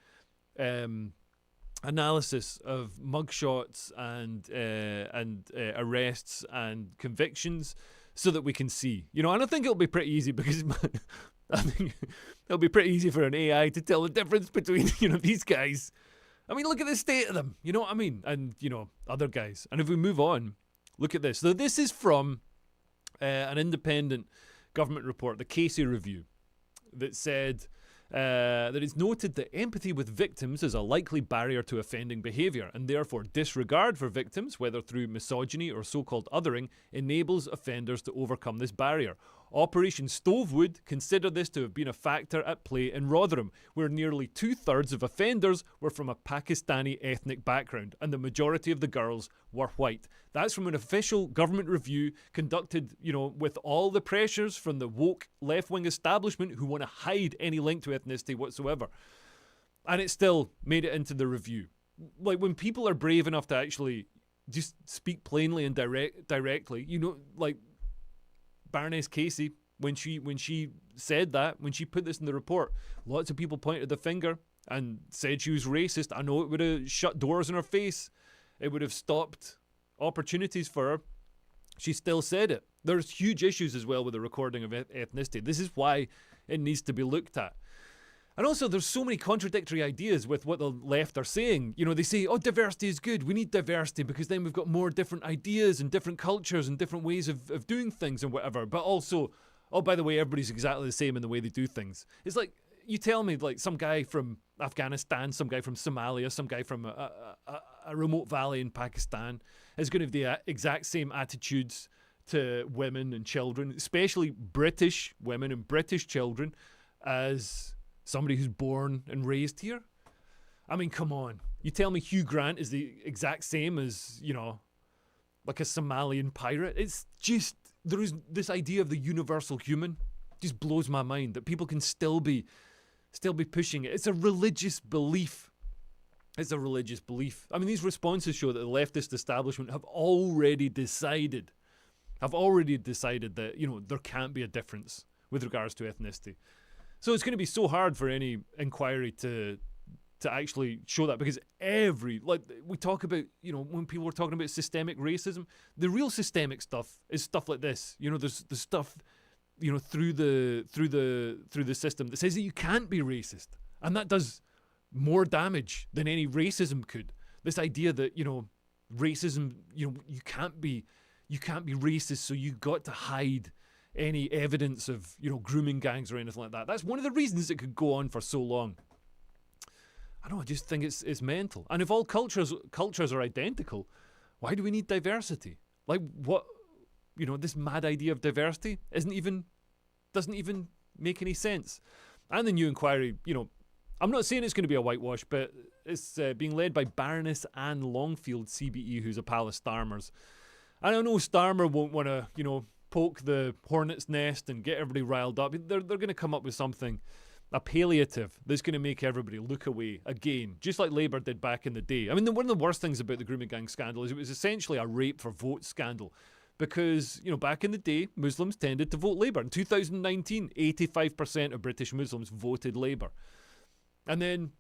analysis of mugshots and arrests and convictions, so that we can see. And I think it'll be pretty easy, because I think it'll be pretty easy for an AI to tell the difference between, these guys. I mean, look at the state of them, you know what I mean? And, other guys. And if we move on, look at this. So this is from an independent government report, the Casey Review, that said that it's noted that empathy with victims is a likely barrier to offending behaviour, and therefore disregard for victims, whether through misogyny or so-called othering, enables offenders to overcome this barrier. Operation Stovewood considered this to have been a factor at play in Rotherham, where nearly 2/3 of offenders were from a Pakistani ethnic background, and the majority of the girls were white. That's from an official government review conducted, with all the pressures from the woke left-wing establishment who want to hide any link to ethnicity whatsoever. And it still made it into the review. Like, when people are brave enough to actually just speak plainly and directly, like Baroness Casey, when she said that, when she put this in the report, lots of people pointed the finger and said she was racist. I know it would have shut doors in her face. It would have stopped opportunities for her. She still said it. There's huge issues as well with the recording of ethnicity. This is why it needs to be looked at. And also, there's so many contradictory ideas with what the left are saying. They say, diversity is good. We need diversity because then we've got more different ideas and different cultures and different ways of doing things and whatever. But also, by the way, everybody's exactly the same in the way they do things. It's like, you tell me, like, some guy from Afghanistan, some guy from Somalia, some guy from a remote valley in Pakistan is going to have the exact same attitudes to women and children, especially British women and British children, as somebody who's born and raised here. I mean, come on. You tell me Hugh Grant is the exact same as, like a Somalian pirate? It's just, there is this idea of the universal human. Just blows my mind that people can still be pushing it. It's a religious belief. It's a religious belief. I mean, these responses show that the leftist establishment have already decided that, there can't be a difference with regards to ethnicity. So it's going to be so hard for any inquiry to actually show that, because we talk about, when people are talking about systemic racism, the real systemic stuff is stuff like this. There's the stuff, through the system that says that you can't be racist, and that does more damage than any racism could. This idea that, racism, you can't be racist, so you got to hide any evidence of, grooming gangs or anything like that. That's one of the reasons it could go on for so long. I don't know, I just think it's mental. And if all cultures are identical, why do we need diversity? Like, what, this mad idea of diversity doesn't even make any sense. And the new inquiry, I'm not saying it's going to be a whitewash, but it's being led by Baroness Anne Longfield, CBE, who's a pal of Starmer's. And I know Starmer won't want to, poke the hornet's nest and get everybody riled up. They're going to come up with something, a palliative, that's going to make everybody look away again, just like Labour did back in the day. I mean, one of the worst things about the grooming gang scandal is it was essentially a rape for vote scandal. Because, back in the day, Muslims tended to vote Labour. In 2019, 85% of British Muslims voted Labour. And then,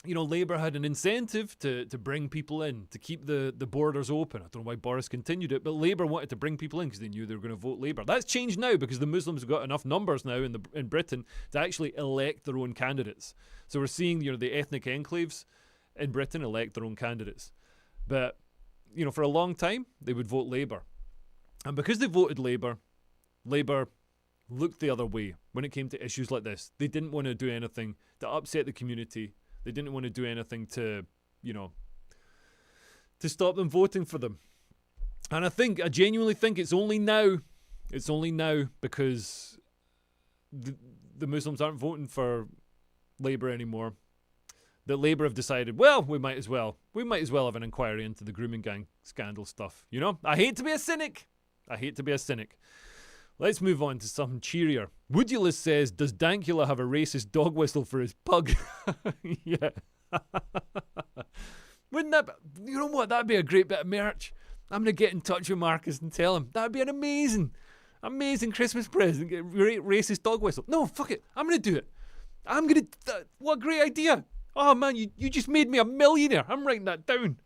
Labour had an incentive to bring people in, to keep the borders open. I don't know why Boris continued it, but Labour wanted to bring people in because they knew they were going to vote Labour. That's changed now because the Muslims have got enough numbers now in Britain to actually elect their own candidates. So we're seeing, the ethnic enclaves in Britain elect their own candidates. But, for a long time, they would vote Labour. And because they voted Labour, Labour looked the other way when it came to issues like this. They didn't want to do anything to upset the community. They didn't want to do anything to, to stop them voting for them. And I genuinely think it's only now because the Muslims aren't voting for Labour anymore that Labour have decided, well, we might as well have an inquiry into the grooming gang scandal stuff. I hate to be a cynic. Let's move on to something cheerier. Woodulus says, does Dankula have a racist dog whistle for his pug? Yeah. Wouldn't that be, what? That'd be a great bit of merch. I'm going to get in touch with Marcus and tell him. That'd be an amazing Christmas present. Get a racist dog whistle. No, fuck it. I'm going to do it. What a great idea. Oh man, you just made me a millionaire. I'm writing that down.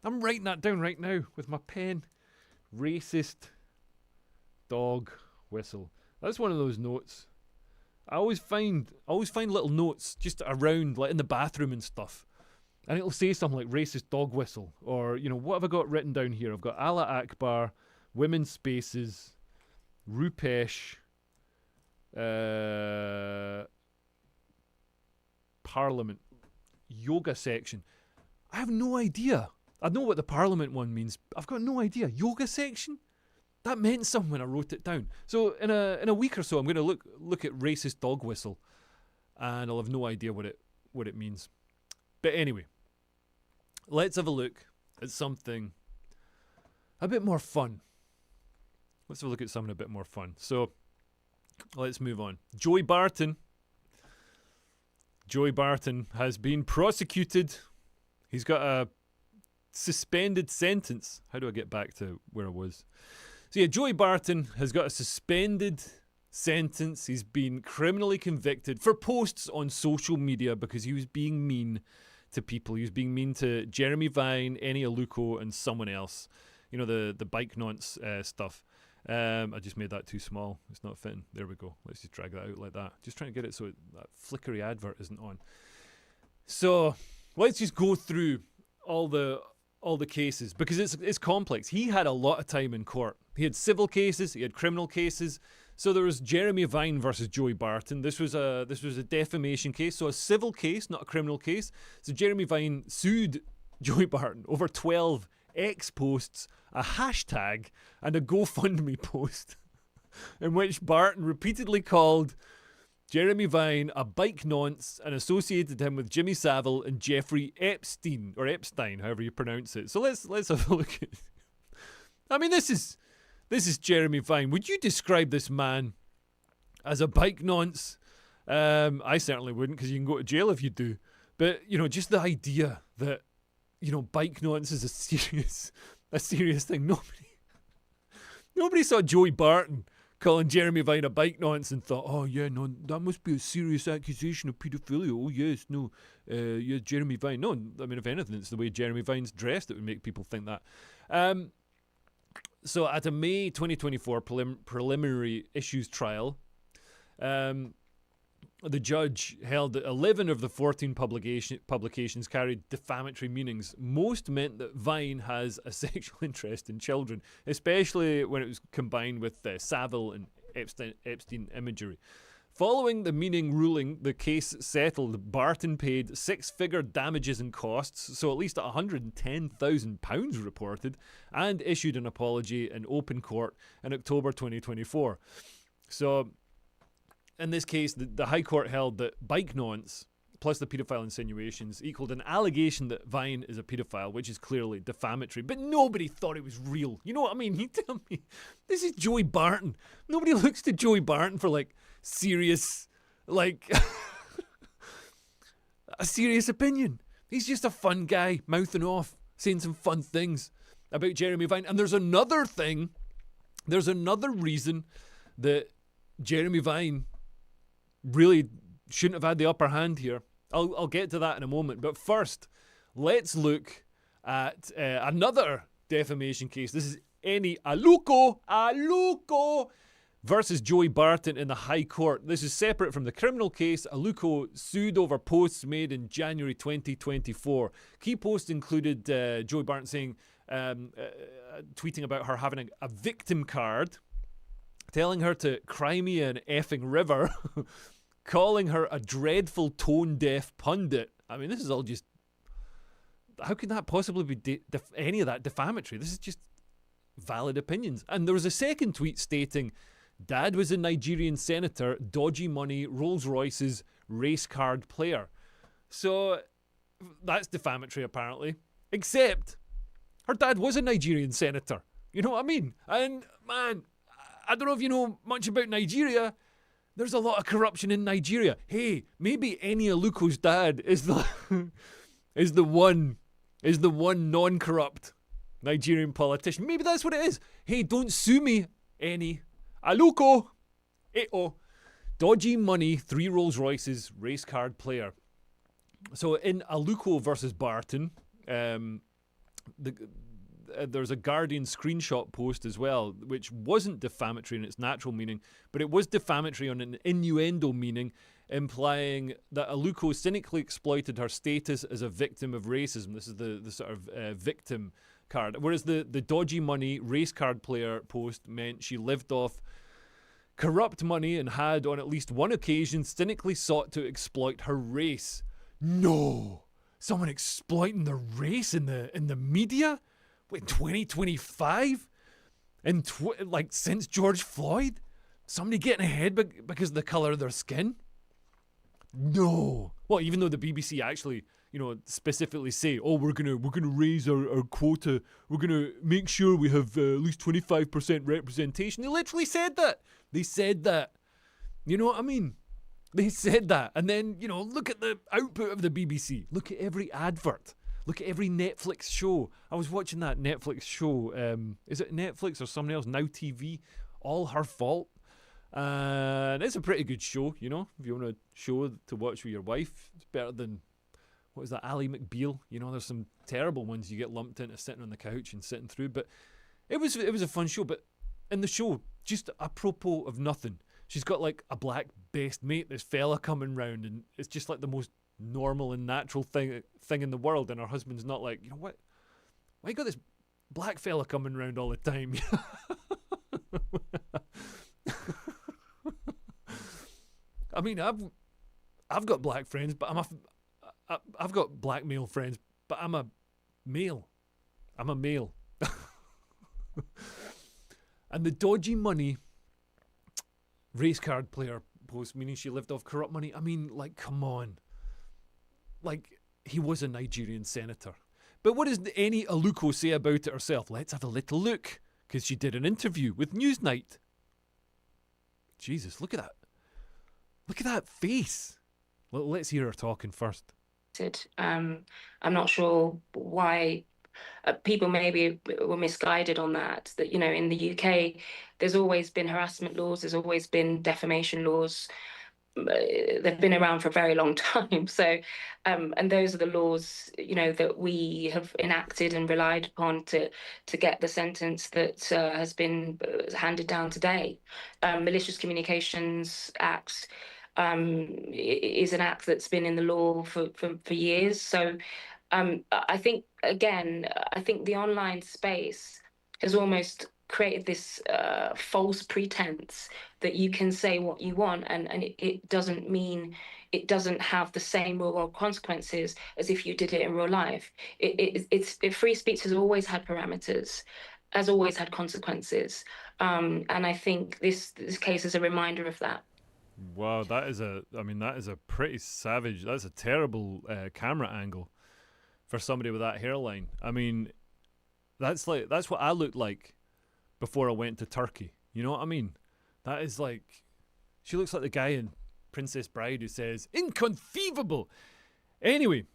Right now with my pen. Racist dog whistle. That's one of those notes. I always find little notes just around, like in the bathroom and stuff. And it'll say something like racist dog whistle. Or, what have I got written down here? I've got Allah Akbar, women's spaces, Rupesh, Parliament, yoga section. I have no idea. I know what the Parliament one means. I've got no idea. Yoga section? That meant something when I wrote it down. So in a week or so, I'm going to look at racist dog whistle, and I'll have no idea what it means. But anyway, let's have a look at something a bit more fun. So let's move on. Joey Barton has been prosecuted. He's got a suspended sentence. How do I get back to where I was? So yeah, Joey Barton has got a suspended sentence. He's been criminally convicted for posts on social media because he was being mean to people. He was being mean to Jeremy Vine, Eni Aluko, and someone else. The bike nonce stuff. I just made that too small. It's not fitting. There we go. Let's just drag that out like that. Just trying to get it so that flickery advert isn't on. So let's just go through all the cases because it's complex. He had a lot of time in court. He had civil cases, he had criminal cases. So there was Jeremy Vine versus Joey Barton. This was a defamation case, so a civil case, not a criminal case. So Jeremy Vine sued Joey Barton over 12 X posts, a hashtag, and a GoFundMe post in which Barton repeatedly called Jeremy Vine a bike nonce and associated him with Jimmy Savile and Jeffrey Epstein, or Epstein, however you pronounce it. So let's have a look at it. I mean, this is Jeremy Vine. Would you describe this man as a bike nonce? I certainly wouldn't, because you can go to jail if you do. But, just the idea that, bike nonce is a serious thing. Nobody saw Joey Barton calling Jeremy Vine a bike nonce and thought, oh yeah, no, that must be a serious accusation of paedophilia. Oh yes, no, yeah, Jeremy Vine. No, I mean, if anything, it's the way Jeremy Vine's dressed that would make people think that. So at a May 2024 preliminary issues trial, the judge held that 11 of the 14 publications carried defamatory meanings. Most meant that Vine has a sexual interest in children, especially when it was combined with Savile and Epstein imagery. Following the Meaning ruling, the case settled. Barton paid 6-figure damages and costs, so at least £110,000 reported, and issued an apology in open court in October 2024. So, in this case, the High Court held that bike nonce, plus the paedophile insinuations, equaled an allegation that Vine is a paedophile, which is clearly defamatory. But nobody thought it was real. You know what I mean? You tell me, this is Joey Barton. Nobody looks to Joey Barton for, like, serious, like, a serious opinion. He's just a fun guy, mouthing off, saying some fun things about Jeremy Vine. And there's another thing, there's another reason that Jeremy Vine really shouldn't have had the upper hand here. I'll get to that in a moment. But first, let's look at another defamation case. This is Eni Aluko versus Joey Barton in the High Court. This is separate from the criminal case. Aluko sued over posts made in January 2024. Key posts included Joey Barton saying, tweeting about her having a victim card, telling her to cry me an effing river, calling her a dreadful tone-deaf pundit. I mean, this is all just... How can that possibly be any of that defamatory? This is just valid opinions. And there was a second tweet stating, Dad was a Nigerian senator, dodgy money, Rolls Royces, race card player. So that's defamatory, apparently. Except her dad was a Nigerian senator. You know what I mean? And man, I don't know if you know much about Nigeria. There's a lot of corruption in Nigeria. Hey, maybe Eni Aluko's dad is the one non-corrupt Nigerian politician. Maybe that's what it is. Hey, don't sue me, Eni Aluko. Dodgy money, 3 Rolls Royces, race card player. So in Aluko versus Barton, there's a Guardian screenshot post as well, which wasn't defamatory in its natural meaning, but it was defamatory on an innuendo meaning, implying that Aluko cynically exploited her status as a victim of racism. This is the sort of victim card. Whereas the dodgy money race card player post meant she lived off corrupt money and had, on at least one occasion, cynically sought to exploit her race. No! Someone exploiting the race in the media? In 2025? And since George Floyd? Somebody getting ahead because of the colour of their skin? No. Well, even though the BBC actually, specifically say, oh, we're gonna raise our quota, we're gonna make sure we have at least 25% representation. They literally said that. They said that. You know what I mean? They said that. And then, look at the output of the BBC. Look at every advert. Look at every Netflix show. I was watching that Netflix show. Is it Netflix or somebody else? Now TV. All Her Fault. And it's a pretty good show, if you want a show to watch with your wife. It's better than, what is that, Ally McBeal. There's some terrible ones you get lumped into sitting on the couch and sitting through. But it was a fun show. But in the show, just apropos of nothing, she's got like a black best mate, this fella coming round, and it's just like the most normal and natural thing in the world, and her husband's not like, what? Why you got this black fella coming round all the time? I mean, I've got black friends, but I've got black male friends, but I'm a male. I'm a male. And the dodgy money race card player post, meaning she lived off corrupt money. I mean, come on. He was a Nigerian senator. But what does Eni Aluko say about it herself? Let's have a little look, because she did an interview with Newsnight. Jesus, look at that. Look at that face. Well, let's hear her talking first. I'm not sure why people maybe were misguided on that. That, in the UK, there's always been harassment laws, there's always been defamation laws. They've been around for a very long time. So, and those are the laws, that we have enacted and relied upon to get the sentence that has been handed down today. Malicious Communications Act is an act that's been in the law for years. So I think the online space has almost created this false pretense that you can say what you want, and it doesn't mean, it doesn't have the same real world consequences as if you did it in real life. Free speech has always had parameters, has always had consequences, and I think this case is a reminder of that. Wow, that is a pretty savage, that's a terrible camera angle for somebody with that hairline. I mean, that's what I looked like before I went to Turkey. You know what I mean? That is like, she looks like the guy in Princess Bride who says, "Inconceivable." Anyway,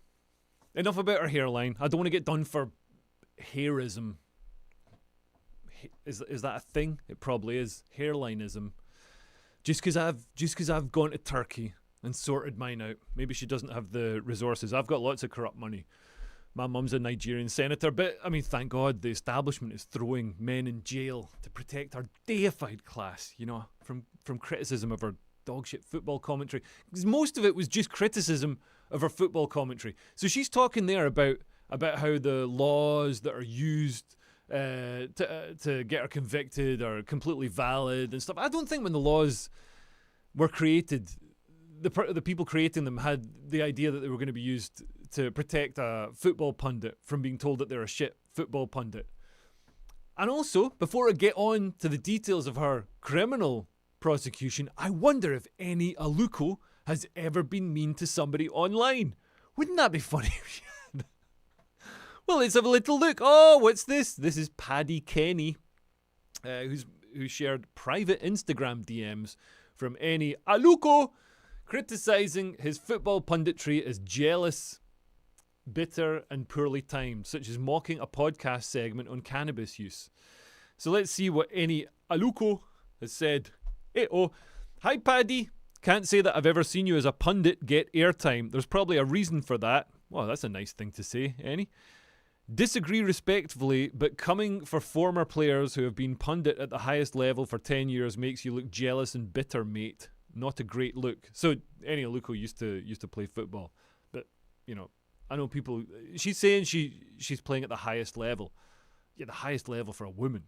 enough about her hairline. I don't want to get done for hairism. Is that a thing? It probably is. Hairlineism. Just because I've gone to Turkey and sorted mine out. Maybe she doesn't have the resources. I've got lots of corrupt money. My mum's a Nigerian senator, but I mean, thank God the establishment is throwing men in jail to protect our deified class, you know, from criticism of our dogshit football commentary. Because most of it was just criticism of our football commentary. So she's talking there about how the laws that are used to get her convicted are completely valid and stuff. I don't think when the laws were created, the people creating them had the idea that they were going to be used to protect a football pundit from being told that they're a shit football pundit. And also, before I get on to the details of her criminal prosecution, I wonder if any Aluko has ever been mean to somebody online. Wouldn't that be funny? Well, let's have a little look. Oh, what's this? This is Paddy Kenny, who shared private Instagram DMs from any Aluko criticising his football punditry as jealous, bitter and poorly timed, such as mocking a podcast segment on cannabis use. So let's see what any Aluko has said. Hey-oh. Hi, Paddy. Can't say that I've ever seen you as a pundit get airtime. There's probably a reason for that. Well, that's a nice thing to say, any? Disagree respectfully, but coming for former players who have been pundit at the highest level for 10 years makes you look jealous and bitter, mate. Not a great look. So, any Aluko used to play football. But, you know, I know people, she's saying she's playing at the highest level. Yeah, the highest level for a woman.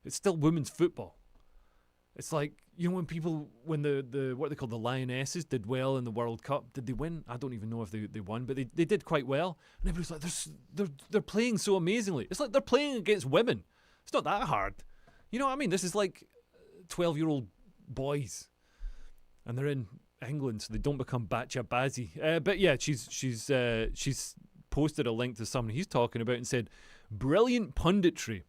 It's still women's football. It's like, you know, when the what they call the Lionesses did well in the World Cup. Did they win? I don't even know if they won, but they did quite well. And everybody's like, they're playing so amazingly. It's like they're playing against women. It's not that hard. You know what I mean? This is like 12-year-old boys. And they're in England, so they don't become Batcha Bazzi. But yeah, she's posted a link to something he's talking about and said, brilliant punditry,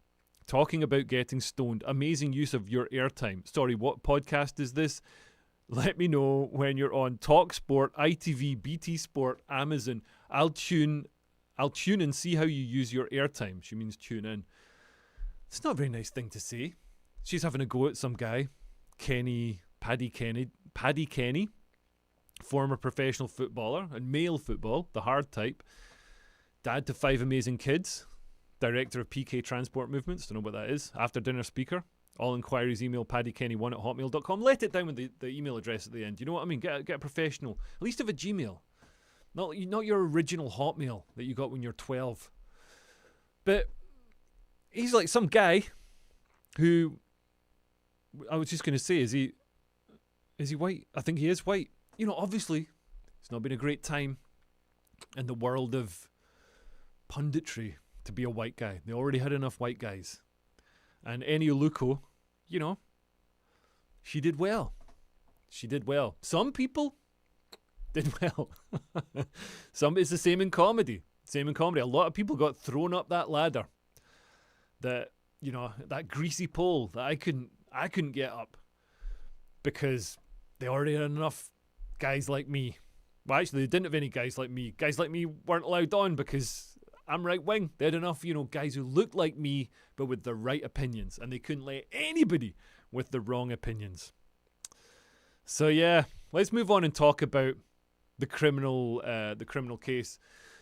talking about getting stoned, amazing use of your airtime. Sorry, what podcast is this? Let me know when you're on TalkSport, ITV, BT Sport, Amazon. I'll tune and see how you use your airtime. She means tune in. It's not a very nice thing to say. She's having a go at some guy, Paddy Kenny, former professional footballer and male football, the hard type, dad to 5 amazing kids, director of PK Transport Movements, don't know what that is, after dinner speaker. All inquiries email paddykenny1@hotmail.com. Let it down with the email address at the end. You know what I mean? Get a professional, at least have a Gmail, not your original Hotmail that you got when you're 12. But he's like some guy who, I was just going to say, is he white? I think he is white. You know, obviously, it's not been a great time in the world of punditry to be a white guy. They already had enough white guys. And Eni Aluko, you know, she did well. She did well. Some people did well. It's the same in comedy. A lot of people got thrown up that ladder. That, you know, that greasy pole that I couldn't get up. Because they already had enough guys like me. Well, actually, they didn't have any guys like me. Guys like me weren't allowed on because I'm right wing. They had enough, you know, guys who looked like me but with the right opinions, and they couldn't let anybody with the wrong opinions. So yeah, let's move on and talk about the criminal case.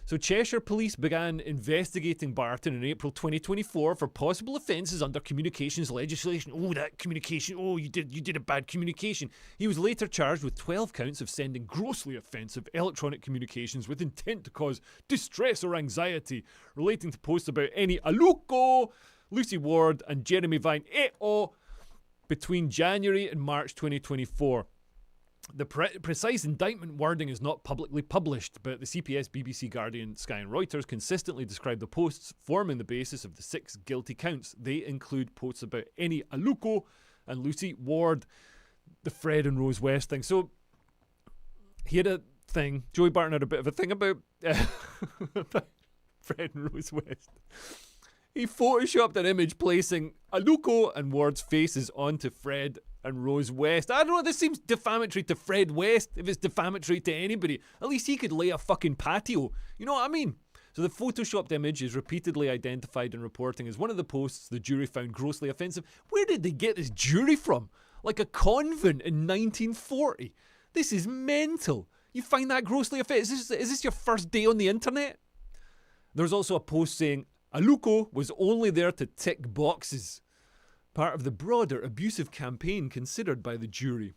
So Cheshire Police began investigating Barton in April 2024 for possible offences under communications legislation. Oh, that communication. Oh, you did a bad communication. He was later charged with 12 counts of sending grossly offensive electronic communications with intent to cause distress or anxiety relating to posts about Eni Aluko Lucy Ward and Jeremy Vine between January and March 2024. The precise indictment wording is not publicly published, but the CPS, BBC, Guardian, Sky and Reuters consistently describe the posts forming the basis of the 6 guilty counts. They include posts about Eni Aluko and Lucy Ward, the Fred and Rose West thing. So he had a thing, Joey Barton had a bit of a thing about Fred and Rose West. He photoshopped an image placing Aluko and Ward's faces onto Fred and Rose West. I don't know, this seems defamatory to Fred West. If it's defamatory to anybody, at least he could lay a fucking patio. You know what I mean? So the photoshopped image is repeatedly identified in reporting as one of the posts the jury found grossly offensive. Where did they get this jury from? Like a convent in 1940? This is mental. You find that grossly offensive? Is this your first day on the internet? There's also a post saying Aluko was only there to tick boxes, part of the broader abusive campaign considered by the jury.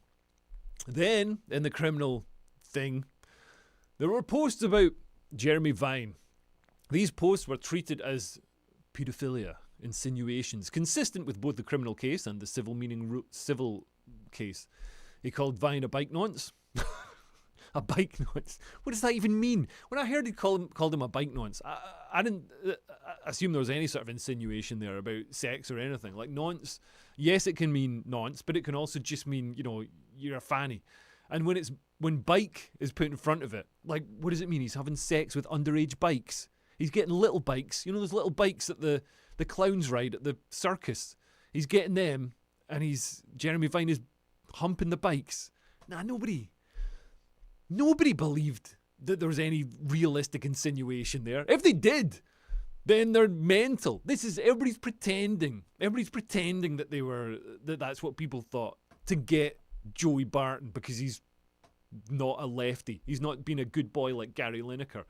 Then, in the criminal thing, there were posts about Jeremy Vine. These posts were treated as paedophilia, insinuations, consistent with both the criminal case and the civil case. He called Vine a bike nonce. A bike nonce. What does that even mean? When I heard he called him a bike nonce, I didn't assume there was any sort of insinuation there about sex or anything. Like nonce, yes, it can mean nonce, but it can also just mean, you know, you're a fanny. And when bike is put in front of it, like, what does it mean? He's having sex with underage bikes. He's getting little bikes. You know those little bikes that the clowns ride at the circus? He's getting them, and Jeremy Vine is humping the bikes. Nah, Nobody believed that there was any realistic insinuation there. If they did, then they're mental. Everybody's pretending. Everybody's pretending that that's what people thought to get Joey Barton because he's not a lefty. He's not been a good boy like Gary Lineker.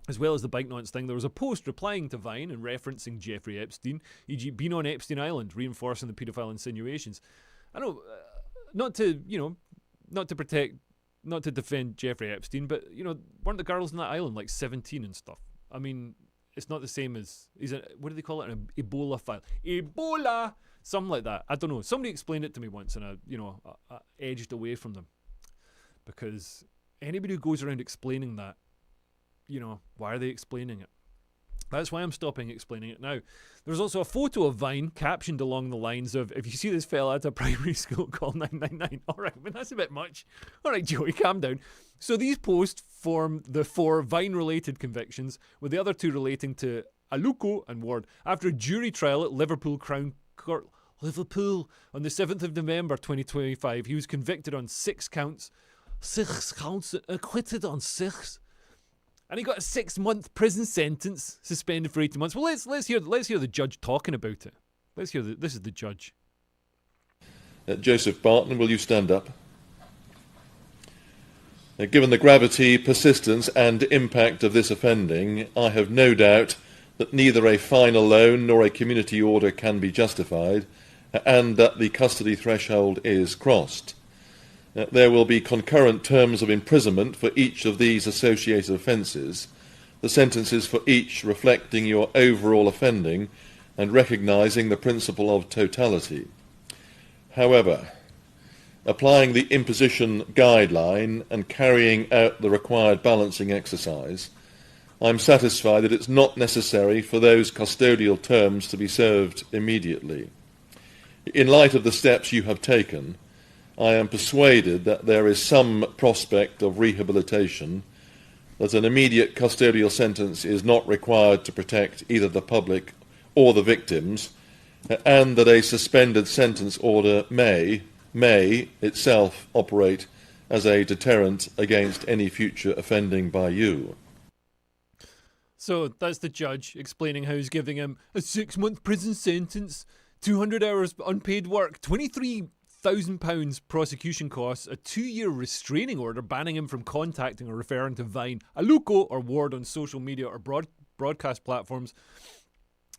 As well as the bike nonce thing, there was a post replying to Vine and referencing Jeffrey Epstein, e.g. been on Epstein Island, reinforcing the paedophile insinuations. I know, not to defend Jeffrey Epstein, but, you know, weren't the girls on that island like 17 and stuff? I mean, it's not the same as, what do they call it? An Ebola file. Ebola! Something like that. I don't know. Somebody explained it to me once and I edged away from them. Because anybody who goes around explaining that, you know, why are they explaining it? That's why I'm stopping explaining it now. There's also a photo of Vine captioned along the lines of, if you see this fella at a primary school, call 999. All right, but that's a bit much. All right, Joey, calm down. So these posts form the 4 Vine-related convictions, with the other 2 relating to Aluko and Ward. After a jury trial at Liverpool Crown Court, Liverpool, on the 7th of November 2025, he was convicted on 6 counts. 6 counts, acquitted on 6. And he got a 6-month prison sentence, suspended for 18 months. Well, let's hear the judge talking about it. This is the judge. Joseph Barton, will you stand up? Given the gravity, persistence and impact of this offending, I have no doubt that neither a fine alone nor a community order can be justified, and that the custody threshold is crossed. There will be concurrent terms of imprisonment for each of these associated offences, the sentences for each reflecting your overall offending and recognising the principle of totality. However, applying the imposition guideline and carrying out the required balancing exercise, I'm satisfied that it's not necessary for those custodial terms to be served immediately. In light of the steps you have taken, I am persuaded that there is some prospect of rehabilitation, that an immediate custodial sentence is not required to protect either the public or the victims, and that a suspended sentence order may itself operate as a deterrent against any future offending by you. So that's the judge explaining how he's giving him a 6-month prison sentence, 200 hours unpaid work, £23,000 prosecution costs, a 2-year restraining order banning him from contacting or referring to Vine, Aluko or Ward on social media or broadcast platforms.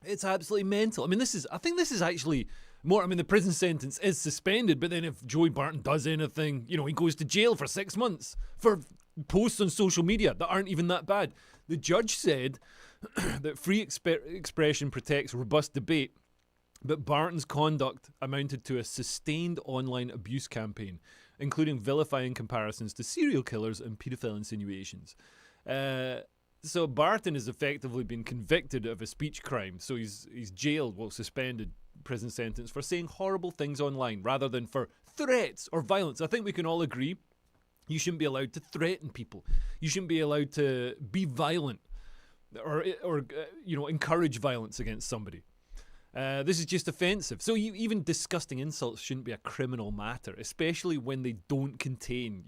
It's absolutely mental. I mean, I think this is actually more. I mean, the prison sentence is suspended, but then if Joey Barton does anything, you know, he goes to jail for 6 months for posts on social media that aren't even that bad. The judge said that free expression protects robust debate, but Barton's conduct amounted to a sustained online abuse campaign, including vilifying comparisons to serial killers and paedophile insinuations. So Barton has effectively been convicted of a speech crime, so he's jailed, well, suspended prison sentence for saying horrible things online rather than for threats or violence. I think we can all agree you shouldn't be allowed to threaten people. You shouldn't be allowed to be violent or encourage violence against somebody. This is just offensive. So even disgusting insults shouldn't be a criminal matter, especially when they don't contain,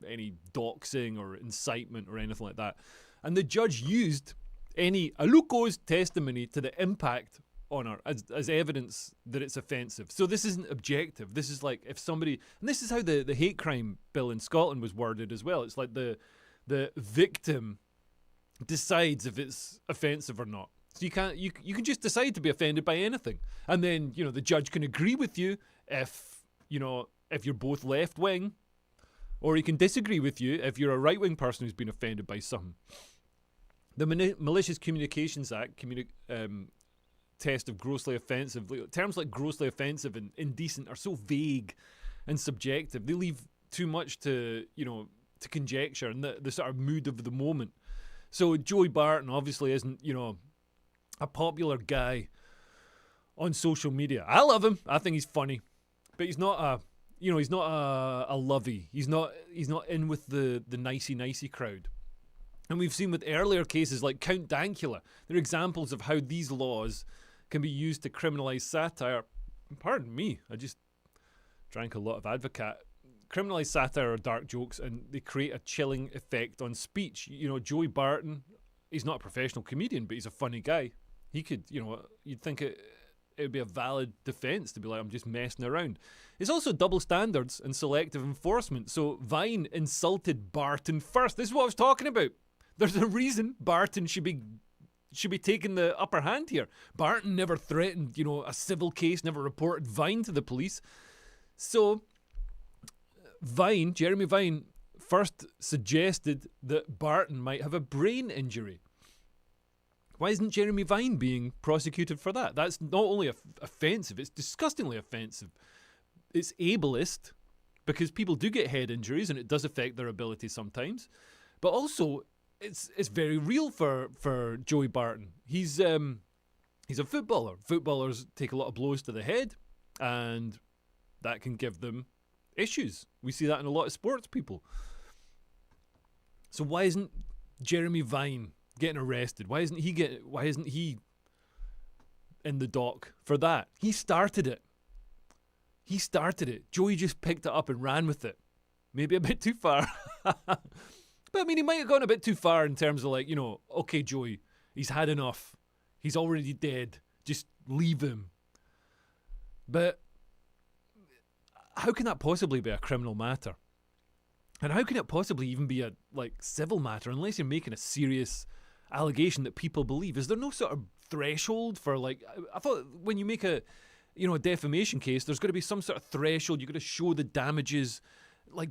any doxing or incitement or anything like that. And the judge used any Aluko's testimony to the impact on her as evidence that it's offensive. So this isn't objective. This is like if somebody, and this is how the hate crime bill in Scotland was worded as well. It's like the victim decides if it's offensive or not. So you can just decide to be offended by anything, and then the judge can agree with you if you're both left wing, or he can disagree with you if you're a right wing person who's been offended by something. The Malicious Communications Act test of grossly offensive. Terms like grossly offensive and indecent are so vague and subjective. They leave too much to conjecture and the sort of mood of the moment. So Joey Barton obviously isn't a popular guy on social media. I love him. I think he's funny, but he's not a lovey. He's not in with the nicey crowd. And we've seen with earlier cases like Count Dankula, they're examples of how these laws can be used to criminalise satire. Pardon me, I just drank a lot of Advocat. Criminalise satire or dark jokes, and they create a chilling effect on speech. Joey Barton, he's not a professional comedian, but he's a funny guy. He could, you'd think it would be a valid defence to be like, I'm just messing around. It's also double standards and selective enforcement. So Vine insulted Barton first. This is what I was talking about. There's a reason Barton should be taking the upper hand here. Barton never threatened, a civil case, never reported Vine to the police. So Jeremy Vine first suggested that Barton might have a brain injury. Why isn't Jeremy Vine being prosecuted for that? That's not only offensive, it's disgustingly offensive. It's ableist, because people do get head injuries and it does affect their ability sometimes. But also, it's very real for Joey Barton. He's a footballer. Footballers take a lot of blows to the head, and that can give them issues. We see that in a lot of sports people. So why isn't Jeremy Vine getting arrested? Why isn't he in the dock for that? He started it. Joey just picked it up and ran with it. Maybe a bit too far. But I mean, he might have gone a bit too far in terms of okay, Joey, he's had enough. He's already dead. Just leave him. But how can that possibly be a criminal matter? And how can it possibly even be a civil matter unless you're making a serious allegation that people believe? Is there no sort of threshold for I thought when you make a defamation case, there's got to be some sort of threshold. You've got to show the damages.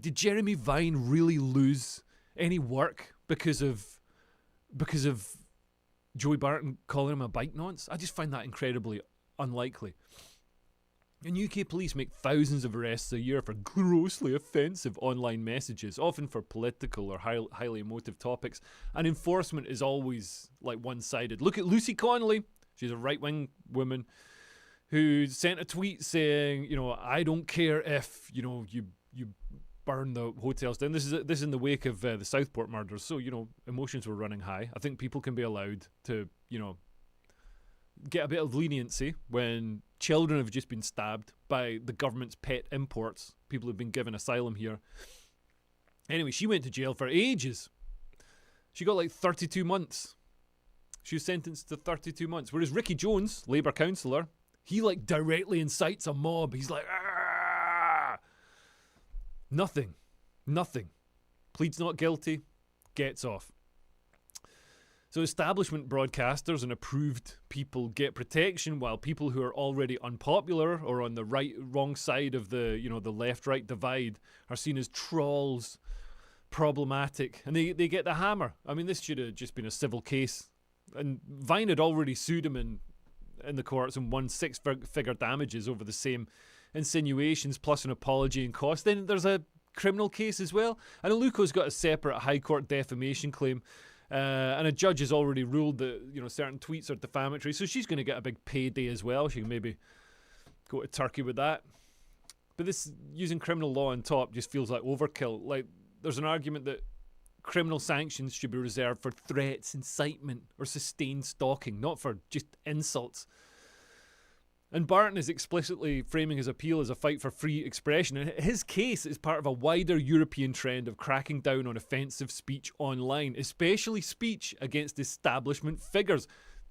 Did Jeremy Vine really lose any work because of Joey Barton calling him a bike nonce? I just find that incredibly unlikely. And UK police make thousands of arrests a year for grossly offensive online messages, often for political or highly emotive topics. And enforcement is always one-sided. Look at Lucy Connolly. She's a right-wing woman who sent a tweet saying, I don't care if you burn the hotels down. This is in the wake of the Southport murders. So emotions were running high. I think people can be allowed to get a bit of leniency when children have just been stabbed by the government's pet imports. People have been given asylum here. Anyway, she went to jail for ages. She got 32 months. She was sentenced to 32 months. Whereas Ricky Jones, Labour councillor, he directly incites a mob. He's like, ah! Nothing. Pleads not guilty, gets off. So establishment broadcasters and approved people get protection, while people who are already unpopular or on the wrong side of the left-right divide are seen as trolls, problematic, and they get the hammer. I mean, this should have just been a civil case and Vine had already sued him in the courts and won six-figure damages over the same insinuations plus an apology and cost. Then there's a criminal case as well. And Aluko's got a separate High Court defamation claim. And a judge has already ruled that, you know, certain tweets are defamatory. So she's going to get a big payday as well. She can maybe go to Turkey with that. But this, using criminal law on top, just feels like overkill. Like, there's an argument that criminal sanctions should be reserved for threats, incitement, or sustained stalking, not for just insults. And Barton is explicitly framing his appeal as a fight for free expression. And his case is part of a wider European trend of cracking down on offensive speech online, especially speech against establishment figures.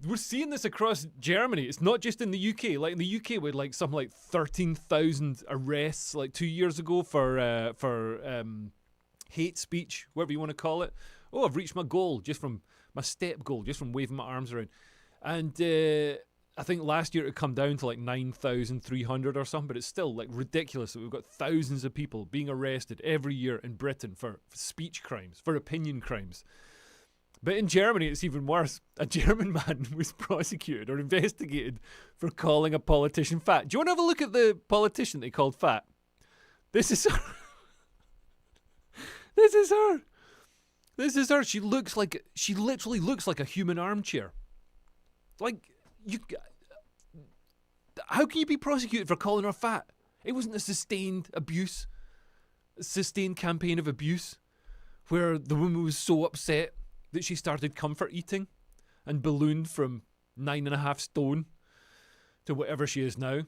We're seeing this across Germany. It's not just in the UK. Like in the UK, we had like something like 13,000 arrests like 2 years ago for hate speech, whatever you want to call it. Oh, I've reached my goal, just from my step goal, just from waving my arms around. And I think last year it come down to like 9,300 or something, but it's still like ridiculous that we've got thousands of people being arrested every year in Britain for speech crimes, for opinion crimes. But in Germany, it's even worse. A German man was prosecuted or investigated for calling a politician fat. Do you want to have a look at the politician they called fat? This is her. This is her. This is her. She literally looks like a human armchair. Like, how can you be prosecuted for calling her fat? It wasn't a sustained campaign of abuse, where the woman was so upset that she started comfort eating and ballooned from 9.5 stone to whatever she is now.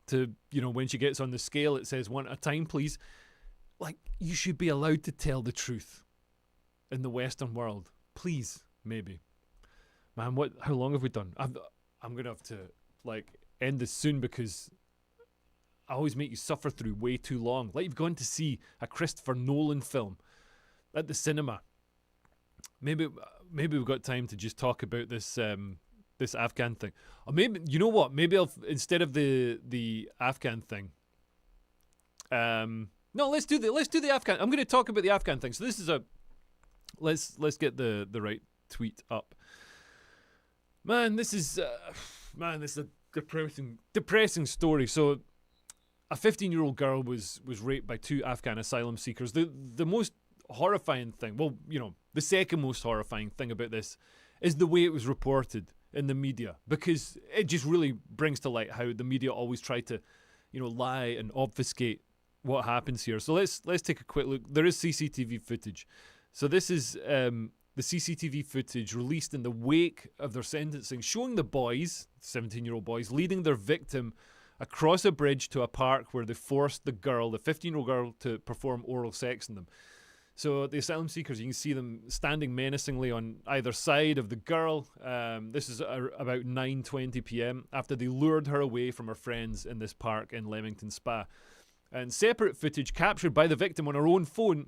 To, you know, when she gets on the scale, it says 1 at a time, please. Like, you should be allowed to tell the truth in the Western world. Please, maybe. Man, how long have we done? I'm going to have to, like, end this soon because I always make you suffer through way too long. Like, you've gone to see a Christopher Nolan film at the cinema. Maybe we've got time to just talk about this this Afghan thing. Or maybe, you know what? Maybe I'll, instead of the Afghan thing. No, let's do the Afghan. I'm going to talk about the Afghan thing. So this is let's get the right tweet up. Man, this is a depressing story. So, a 15-year-old girl was raped by 2 Afghan asylum seekers. The most horrifying thing, well, you know, the second most horrifying thing about this is the way it was reported in the media, because it just really brings to light how the media always try to, you know, lie and obfuscate what happens here. So let's take a quick look. There is CCTV footage. So this is the CCTV footage released in the wake of their sentencing, showing the boys, 17-year-old boys, leading their victim across a bridge to a park where they forced the 15-year-old girl, to perform oral sex on them. So the asylum seekers, you can see them standing menacingly on either side of the girl. This is about 9:20 p.m. after they lured her away from her friends in this park in Leamington Spa. And separate footage captured by the victim on her own phone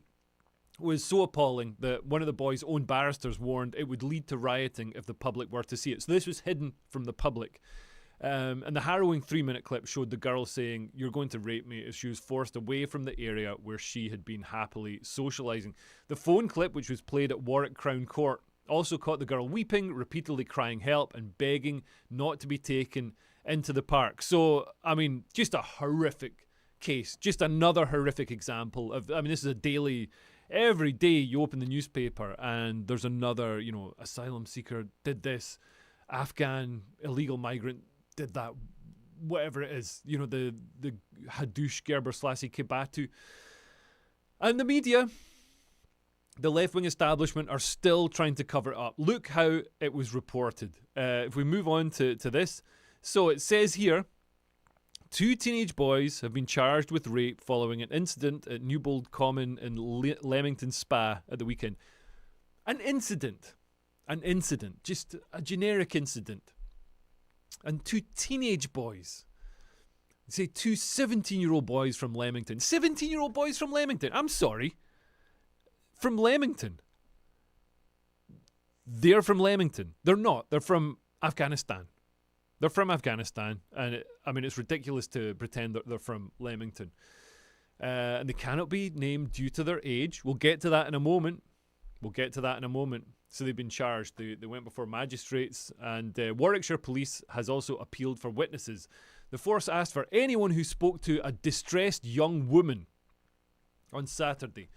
was so appalling that one of the boys' own barristers warned it would lead to rioting if the public were to see it. So this was hidden from the public. And the harrowing 3-minute clip showed the girl saying, "You're going to rape me," as she was forced away from the area where she had been happily socialising. The phone clip, which was played at Warwick Crown Court, also caught the girl weeping, repeatedly crying help and begging not to be taken into the park. So, I mean, just a horrific case. Just another horrific example of, I mean, this is a daily, every day you open the newspaper and there's another, you know, asylum seeker did this, Afghan illegal migrant did that, whatever it is, you know, the Hadush Gerber Selassie Kibatu. And the media, the left-wing establishment, are still trying to cover it up. Look how it was reported. If we move on to this. So it says here, 2 teenage boys have been charged with rape following an incident at Newbold Common in Leamington Spa at the weekend. An incident, just a generic incident. And 2 teenage boys, say 2 17-year-old boys from Leamington. 17-year-old boys from Leamington. I'm sorry. From Leamington. They're from Leamington. They're not. They're from Afghanistan. They're from Afghanistan. And it's ridiculous to pretend that they're from Leamington. And they cannot be named due to their age. We'll get to that in a moment. So they've been charged. They went before magistrates, and Warwickshire Police has also appealed for witnesses. The force asked for anyone who spoke to a distressed young woman on Saturday.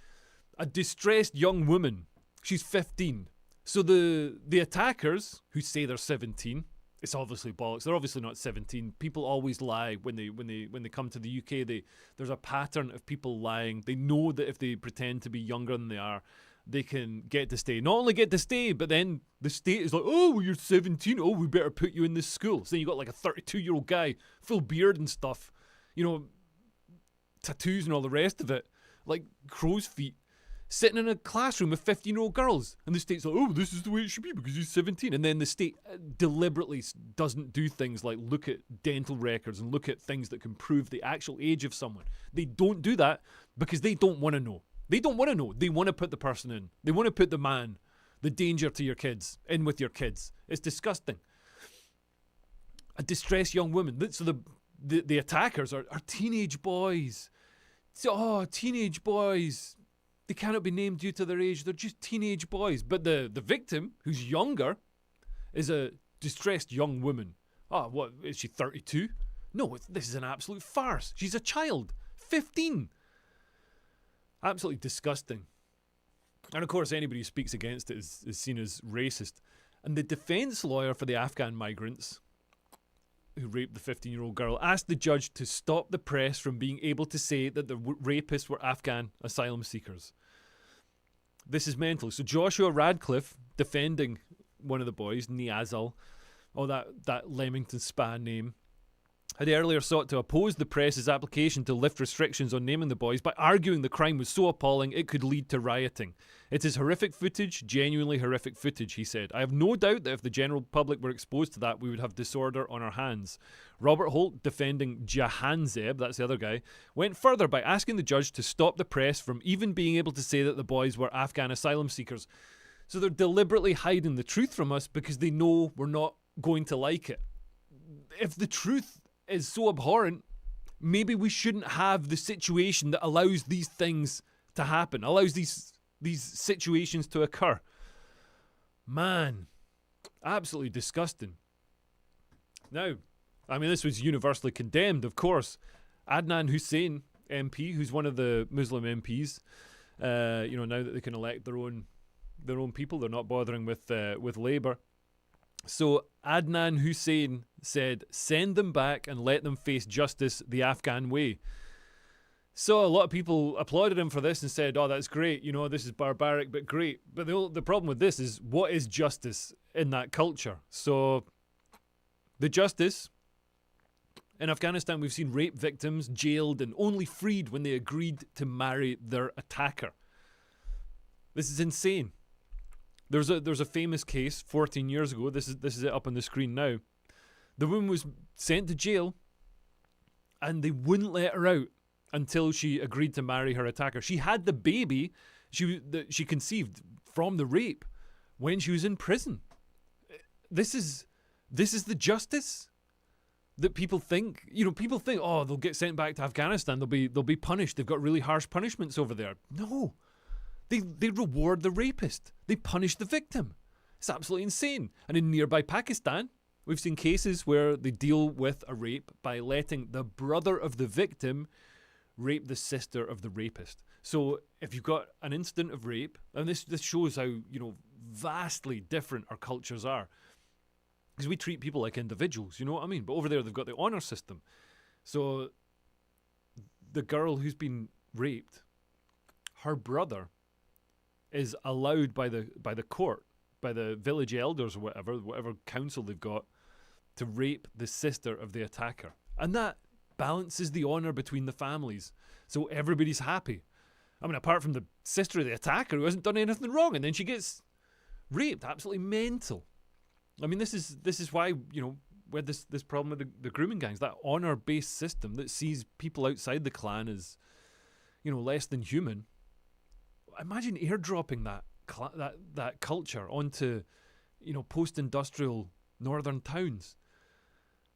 A distressed young woman. She's 15. So the attackers, who say they're 17, it's obviously bollocks. They're obviously not 17. People always lie when they come to the UK. There's a pattern of people lying. They know that if they pretend to be younger than they are, they can get to stay. Not only get to stay, but then the state is like, oh, well, you're 17. Oh, we better put you in this school. So then you got like a 32-year-old guy, full beard and stuff, you know, tattoos and all the rest of it, like crow's feet, sitting in a classroom with 15-year-old girls. And the state's like, oh, this is the way it should be because he's 17. And then the state deliberately doesn't do things like look at dental records and look at things that can prove the actual age of someone. They don't do that because they don't want to know. They don't want to know. They want to put the person in. They want to put the man, the danger to your kids, in with your kids. It's disgusting. A distressed young woman. So the attackers are teenage boys. So, teenage boys. They cannot be named due to their age. They're just teenage boys. But the victim, who's younger, is a distressed young woman. Oh, what, is she 32? No, this is an absolute farce. She's a child. 15. Absolutely disgusting. And of course, anybody who speaks against it is seen as racist. And the defence lawyer for the Afghan migrants who raped the 15-year-old girl asked the judge to stop the press from being able to say that the rapists were Afghan asylum seekers. This is mental. So Joshua Radcliffe, defending one of the boys, Niazal, that Leamington Spa name, had earlier sought to oppose the press's application to lift restrictions on naming the boys by arguing the crime was so appalling it could lead to rioting. It is horrific footage, genuinely horrific footage, he said. I have no doubt that if the general public were exposed to that, we would have disorder on our hands. Robert Holt, defending Jahanzeb, that's the other guy, went further by asking the judge to stop the press from even being able to say that the boys were Afghan asylum seekers. So they're deliberately hiding the truth from us because they know we're not going to like it. If the truth is so abhorrent, maybe we shouldn't have the situation that allows these things to happen, allows these situations to occur. Man, absolutely disgusting. Now, I mean, this was universally condemned, of course. Adnan Hussein, MP, who's one of the Muslim MPs, now that they can elect their own people, they're not bothering with Labour. So Adnan Hussein said, send them back and let them face justice the Afghan way. So a lot of people applauded him for this and said, oh, that's great. You know, this is barbaric, but great. But the problem with this is, what is justice in that culture? So the justice in Afghanistan, we've seen rape victims jailed and only freed when they agreed to marry their attacker. This is insane. There's a famous case 14 years ago. This is it up on the screen now. The woman was sent to jail, and they wouldn't let her out until she agreed to marry her attacker. She had the baby she conceived from the rape when she was in prison. This is the justice that people think. You know, people think, oh, they'll get sent back to Afghanistan. They'll be punished. They've got really harsh punishments over there. No. They reward the rapist. They punish the victim. It's absolutely insane. And in nearby Pakistan, we've seen cases where they deal with a rape by letting the brother of the victim rape the sister of the rapist. So if you've got an incident of rape, and this shows how, vastly different our cultures are. Because we treat people like individuals, you know what I mean? But over there, they've got the honour system. So the girl who's been raped, her brother is allowed by the court, by the village elders or whatever council they've got, to rape the sister of the attacker. And that balances the honour between the families. So everybody's happy. I mean, apart from the sister of the attacker who hasn't done anything wrong, and then she gets raped. Absolutely mental. I mean, this is why, we had this problem with the grooming gangs, that honour-based system that sees people outside the clan as, less than human. Imagine airdropping that culture onto, post-industrial northern towns.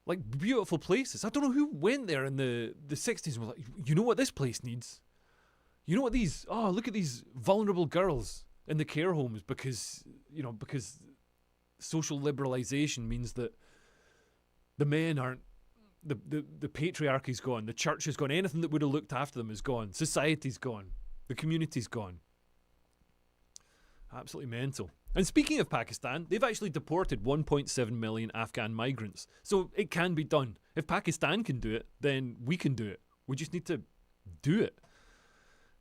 Like beautiful places. I don't know who went there in the 60s and was like, you know what this place needs? You know what look at these vulnerable girls in the care homes because social liberalisation means that the men aren't, the patriarchy's gone, the church is gone, anything that would have looked after them is gone, society's gone, the community's gone. Absolutely mental. And speaking of Pakistan, they've actually deported 1.7 million Afghan migrants. So it can be done. If Pakistan can do it, then we can do it. We just need to do it.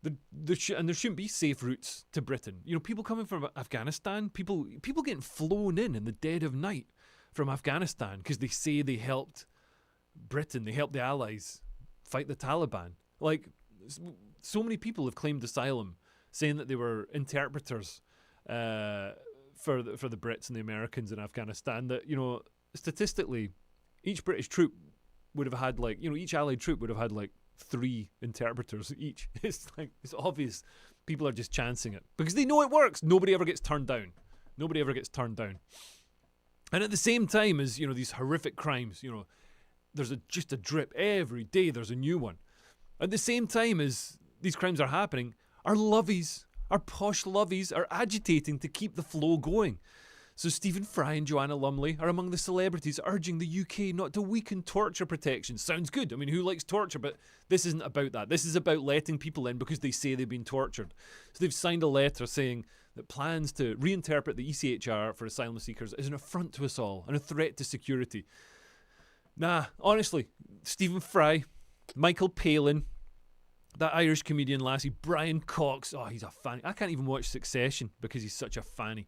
And there shouldn't be safe routes to Britain. You know, people coming from Afghanistan, people getting flown in the dead of night from Afghanistan because they say they helped Britain, they helped the Allies fight the Taliban. Like, so many people have claimed asylum, saying that they were interpreters for the Brits and the Americans in Afghanistan, that, you know, statistically, each British troop would have had, like, you know, each Allied troop would have had, like, 3 interpreters each. It's like, it's obvious people are just chancing it because they know it works. Nobody ever gets turned down. Nobody ever gets turned down. And at the same time as, you know, these horrific crimes, you know, there's just a drip every day. There's a new one. At the same time as these crimes are happening, our lovies, our posh lovies, are agitating to keep the flow going. So Stephen Fry and Joanna Lumley are among the celebrities urging the UK not to weaken torture protection. Sounds good. I mean, who likes torture? But this isn't about that. This is about letting people in because they say they've been tortured. So they've signed a letter saying that plans to reinterpret the ECHR for asylum seekers is an affront to us all and a threat to security. Nah, honestly, Stephen Fry, Michael Palin, that Irish comedian lassie, Brian Cox, oh, he's a fanny. I can't even watch Succession because he's such a fanny.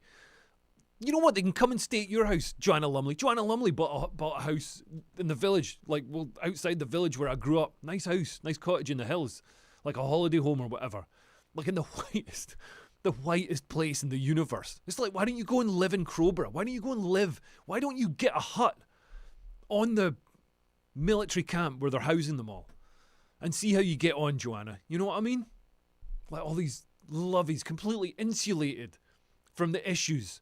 You know what? They can come and stay at your house, Joanna Lumley. Joanna Lumley bought a house in the village, like, well, outside the village where I grew up. Nice house, nice cottage in the hills, like a holiday home or whatever. Like in the whitest place in the universe. It's like, why don't you go and live in Crowborough? Why don't you go and live? Why don't you get a hut on the military camp where they're housing them all and see how you get on, Joanna? You know what I mean? Like all these lovies completely insulated from the issues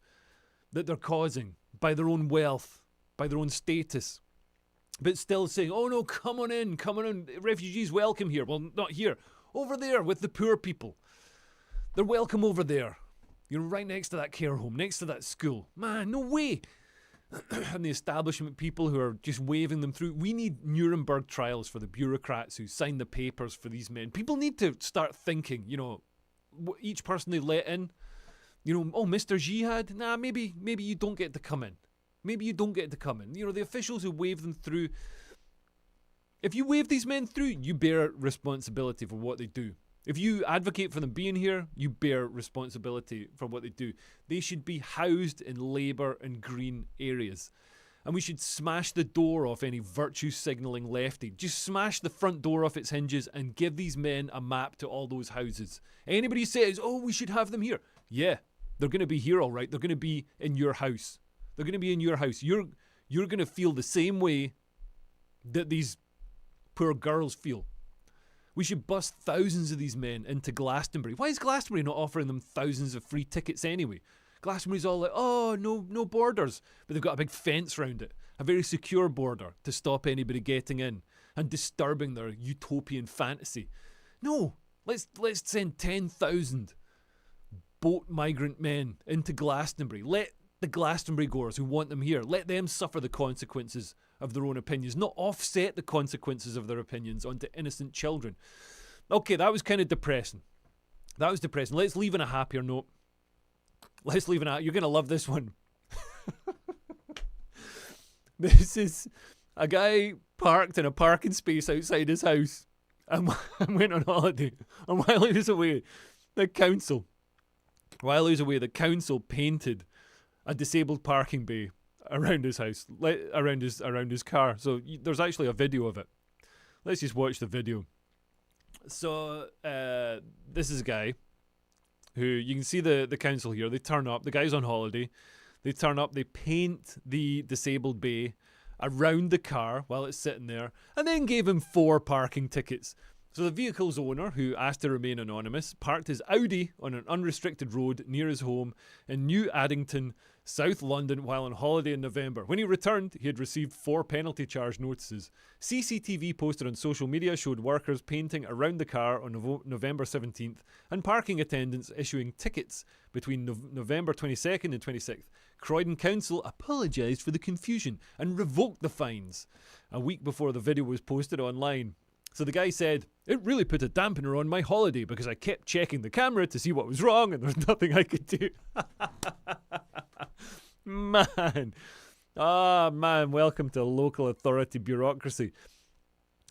that they're causing by their own wealth, by their own status, but still saying, oh no, come on in, refugees welcome here. Well, not here, over there with the poor people. They're welcome over there, you know, right next to that care home, next to that school. Man, no way. And the establishment people who are just waving them through. We need Nuremberg trials for the bureaucrats who sign the papers for these men. People need to start thinking, you know, each person they let in, you know, oh, Mr. Jihad, nah, maybe you don't get to come in. Maybe you don't get to come in. You know, the officials who wave them through, if you wave these men through, you bear responsibility for what they do. If you advocate for them being here, you bear responsibility for what they do. They should be housed in Labour and Green areas. And we should smash the door off any virtue signalling lefty. Just smash the front door off its hinges and give these men a map to all those houses. Anybody says, oh, we should have them here. Yeah, they're going to be here all right. They're going to be in your house. They're going to be in your house. You're going to feel the same way that these poor girls feel. We should bust thousands of these men into Glastonbury. Why is Glastonbury not offering them thousands of free tickets anyway? Glastonbury's all like, oh, no borders. But they've got a big fence around it. A very secure border to stop anybody getting in and disturbing their utopian fantasy. No, let's send 10,000 boat migrant men into Glastonbury. Let the Glastonbury goers who want them here, let them suffer the consequences of their own opinions, not offset the consequences of their opinions onto innocent children. Okay, that was kind of depressing. That was depressing. Let's leave on a happier note. You're going to love this one. This is a guy parked in a parking space outside his house and went on holiday. And while he was away, the council painted a disabled parking bay around his house, around his car. So there's actually a video of it. Let's just watch the video. So this is a guy who, you can see the council here. They turn up. The guy's on holiday. They turn up. They paint the disabled bay around the car while it's sitting there, and then gave him 4 parking tickets. So the vehicle's owner, who asked to remain anonymous, parked his Audi on an unrestricted road near his home in New Addington, South London, while on holiday in November. When he returned, he had received 4 penalty charge notices. CCTV posted on social media showed workers painting around the car on November 17th and parking attendants issuing tickets between November 22nd and 26th. Croydon Council apologised for the confusion and revoked the fines a week before the video was posted online. So the guy said, "It really put a dampener on my holiday because I kept checking the camera to see what was wrong and there was nothing I could do." Man. Ah, man, welcome to local authority bureaucracy.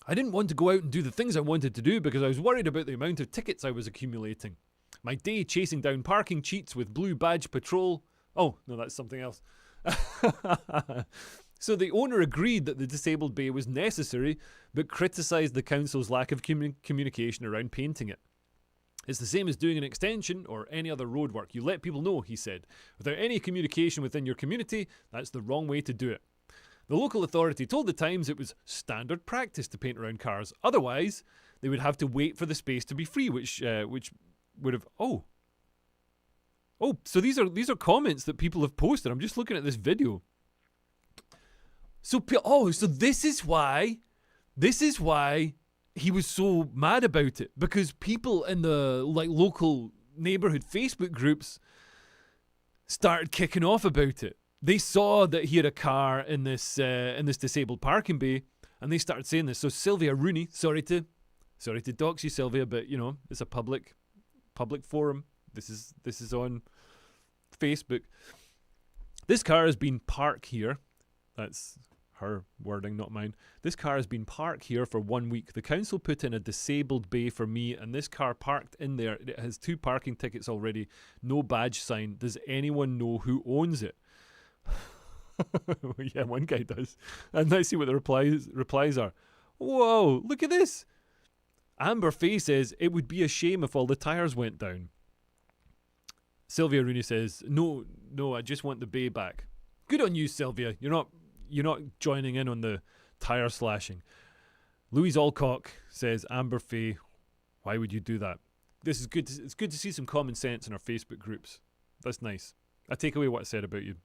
I didn't want to go out and do the things I wanted to do because I was worried about the amount of tickets I was accumulating. My day chasing down parking cheats with blue badge patrol. Oh, no, that's something else. So the owner agreed that the disabled bay was necessary, but criticised the council's lack of communication around painting it. It's the same as doing an extension or any other roadwork. You let people know, he said. Without any communication within your community, that's the wrong way to do it. The local authority told the Times it was standard practice to paint around cars. Otherwise, they would have to wait for the space to be free, which would have... Oh, so these are comments that people have posted. I'm just looking at this video. So this is why he was so mad about it, because people in the local neighborhood Facebook groups started kicking off about it. They saw that he had a car in this disabled parking bay, and they started saying this. So Sylvia Rooney, sorry to dox you, Sylvia, but it's a public forum. This is on Facebook. This car has been parked here. That's her wording, not mine. This car has been parked here for 1 week. The council put in a disabled bay for me, and this car parked in there. It has 2 parking tickets already. No badge sign. Does anyone know who owns it? Yeah, one guy does. And let's see what the replies are. Whoa, look at this. Amber Faye says, "It would be a shame if all the tyres went down." Sylvia Rooney says, no, I just want the bay back. Good on you, Sylvia. You're not joining in on the tyre slashing. Louise Alcock says, "Amber Faye, why would you do that?" This is good. It's good to see some common sense in our Facebook groups. That's nice. I take away what I said about you,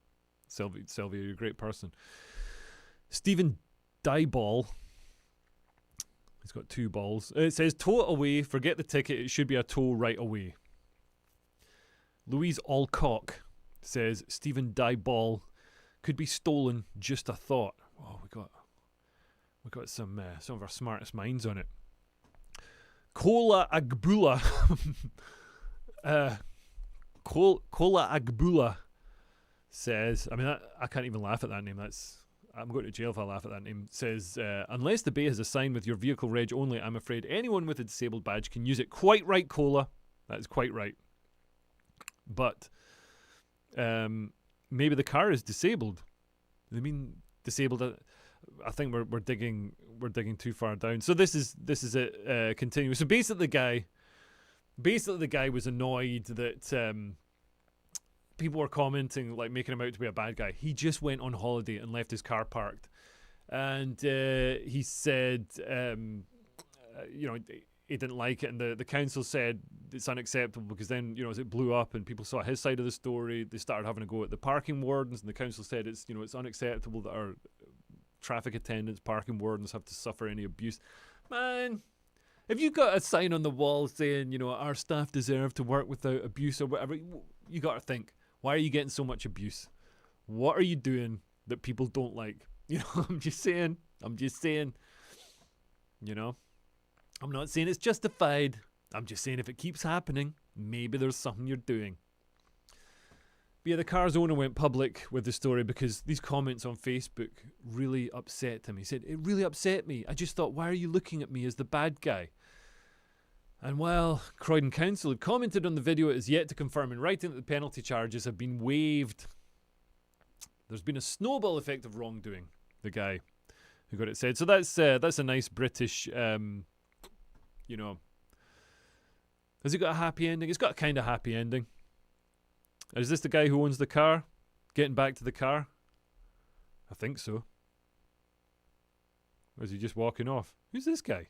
Sylvia. You're a great person. Stephen Dieball. He's got 2 balls. It says, "Tow it away. Forget the ticket. It should be a tow right away." Louise Alcock says, "Stephen Dieball, could be stolen, just a thought." Oh, we got some of our smartest minds on it. Kola Agbula Kola Agbula says, I can't even laugh at that name. I'm going to jail if I laugh at that name. Says, "Unless the bay has a sign with your vehicle reg only, I'm afraid anyone with a disabled badge can use it." Quite right, Kola. That is quite right. But maybe the car is disabled. I mean, disabled. I think we're digging too far down. So this is it. Continuing. So basically, the guy was annoyed that people were commenting, making him out to be a bad guy. He just went on holiday and left his car parked, and he said, he didn't like it, and the council said it's unacceptable, because then, as it blew up and people saw his side of the story, they started having a go at the parking wardens, and the council said it's unacceptable that our traffic attendants, parking wardens have to suffer any abuse. Man, if you've got a sign on the wall saying, our staff deserve to work without abuse or whatever, you got to think, why are you getting so much abuse? What are you doing that people don't like? I'm just saying. I'm not saying it's justified. I'm just saying if it keeps happening, maybe there's something you're doing. But yeah, the car's owner went public with the story because these comments on Facebook really upset him. He said, "It really upset me. I just thought, why are you looking at me as the bad guy?" And while Croydon Council had commented on the video, it is yet to confirm in writing that the penalty charges have been waived. There's been a snowball effect of wrongdoing, the guy who got it said. So that's a nice British... has it got a happy ending? It's got a kind of happy ending. Is this the guy who owns the car? Getting back to the car? I think so. Or is he just walking off? Who's this guy?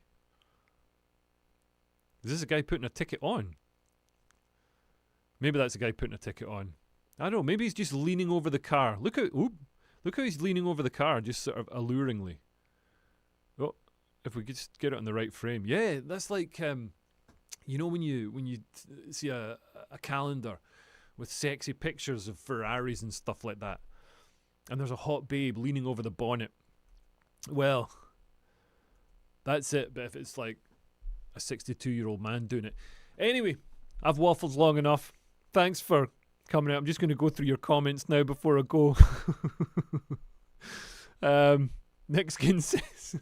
Is this a guy putting a ticket on? Maybe that's a guy putting a ticket on. I don't know. Maybe he's just leaning over the car. Look how he's leaning over the car, just sort of alluringly. Oh, if we could just get it on the right frame. Yeah, that's like you know when you see a calendar with sexy pictures of Ferraris and stuff like that, and there's a hot babe leaning over the bonnet. Well, that's it. But if it's like a 62-year-old man doing it. Anyway, I've waffled long enough. Thanks for coming out. I'm just going to go through your comments now before I go. Nick Skin says,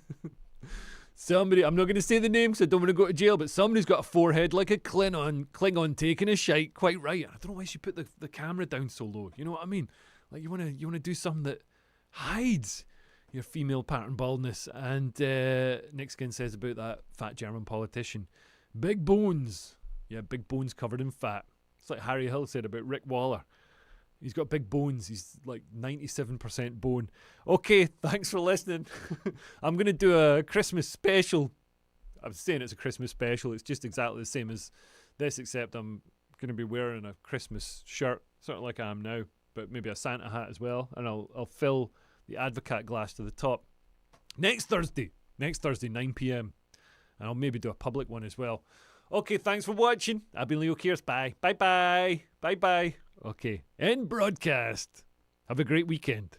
somebody, I'm not going to say the name because I don't want to go to jail, but somebody's got a forehead like a Klingon taking a shite. Quite right. I don't know why she put the camera down so low. You know what I mean? Like you want to do something that hides your female pattern baldness. And Nick Skin says about that fat German politician, big bones. Yeah, big bones covered in fat. It's like Harry Hill said about Rick Waller. He's got big bones. He's like 97% bone. Okay, thanks for listening. I'm going to do a Christmas special. I'm saying it's a Christmas special. It's just exactly the same as this, except I'm going to be wearing a Christmas shirt, sort of like I am now, but maybe a Santa hat as well. And I'll fill the Advocat glass to the top next Thursday, 9 p.m. And I'll maybe do a public one as well. Okay, thanks for watching. I've been Leo Kearse. Bye. Bye-bye. Bye-bye. Okay, end broadcast. Have a great weekend.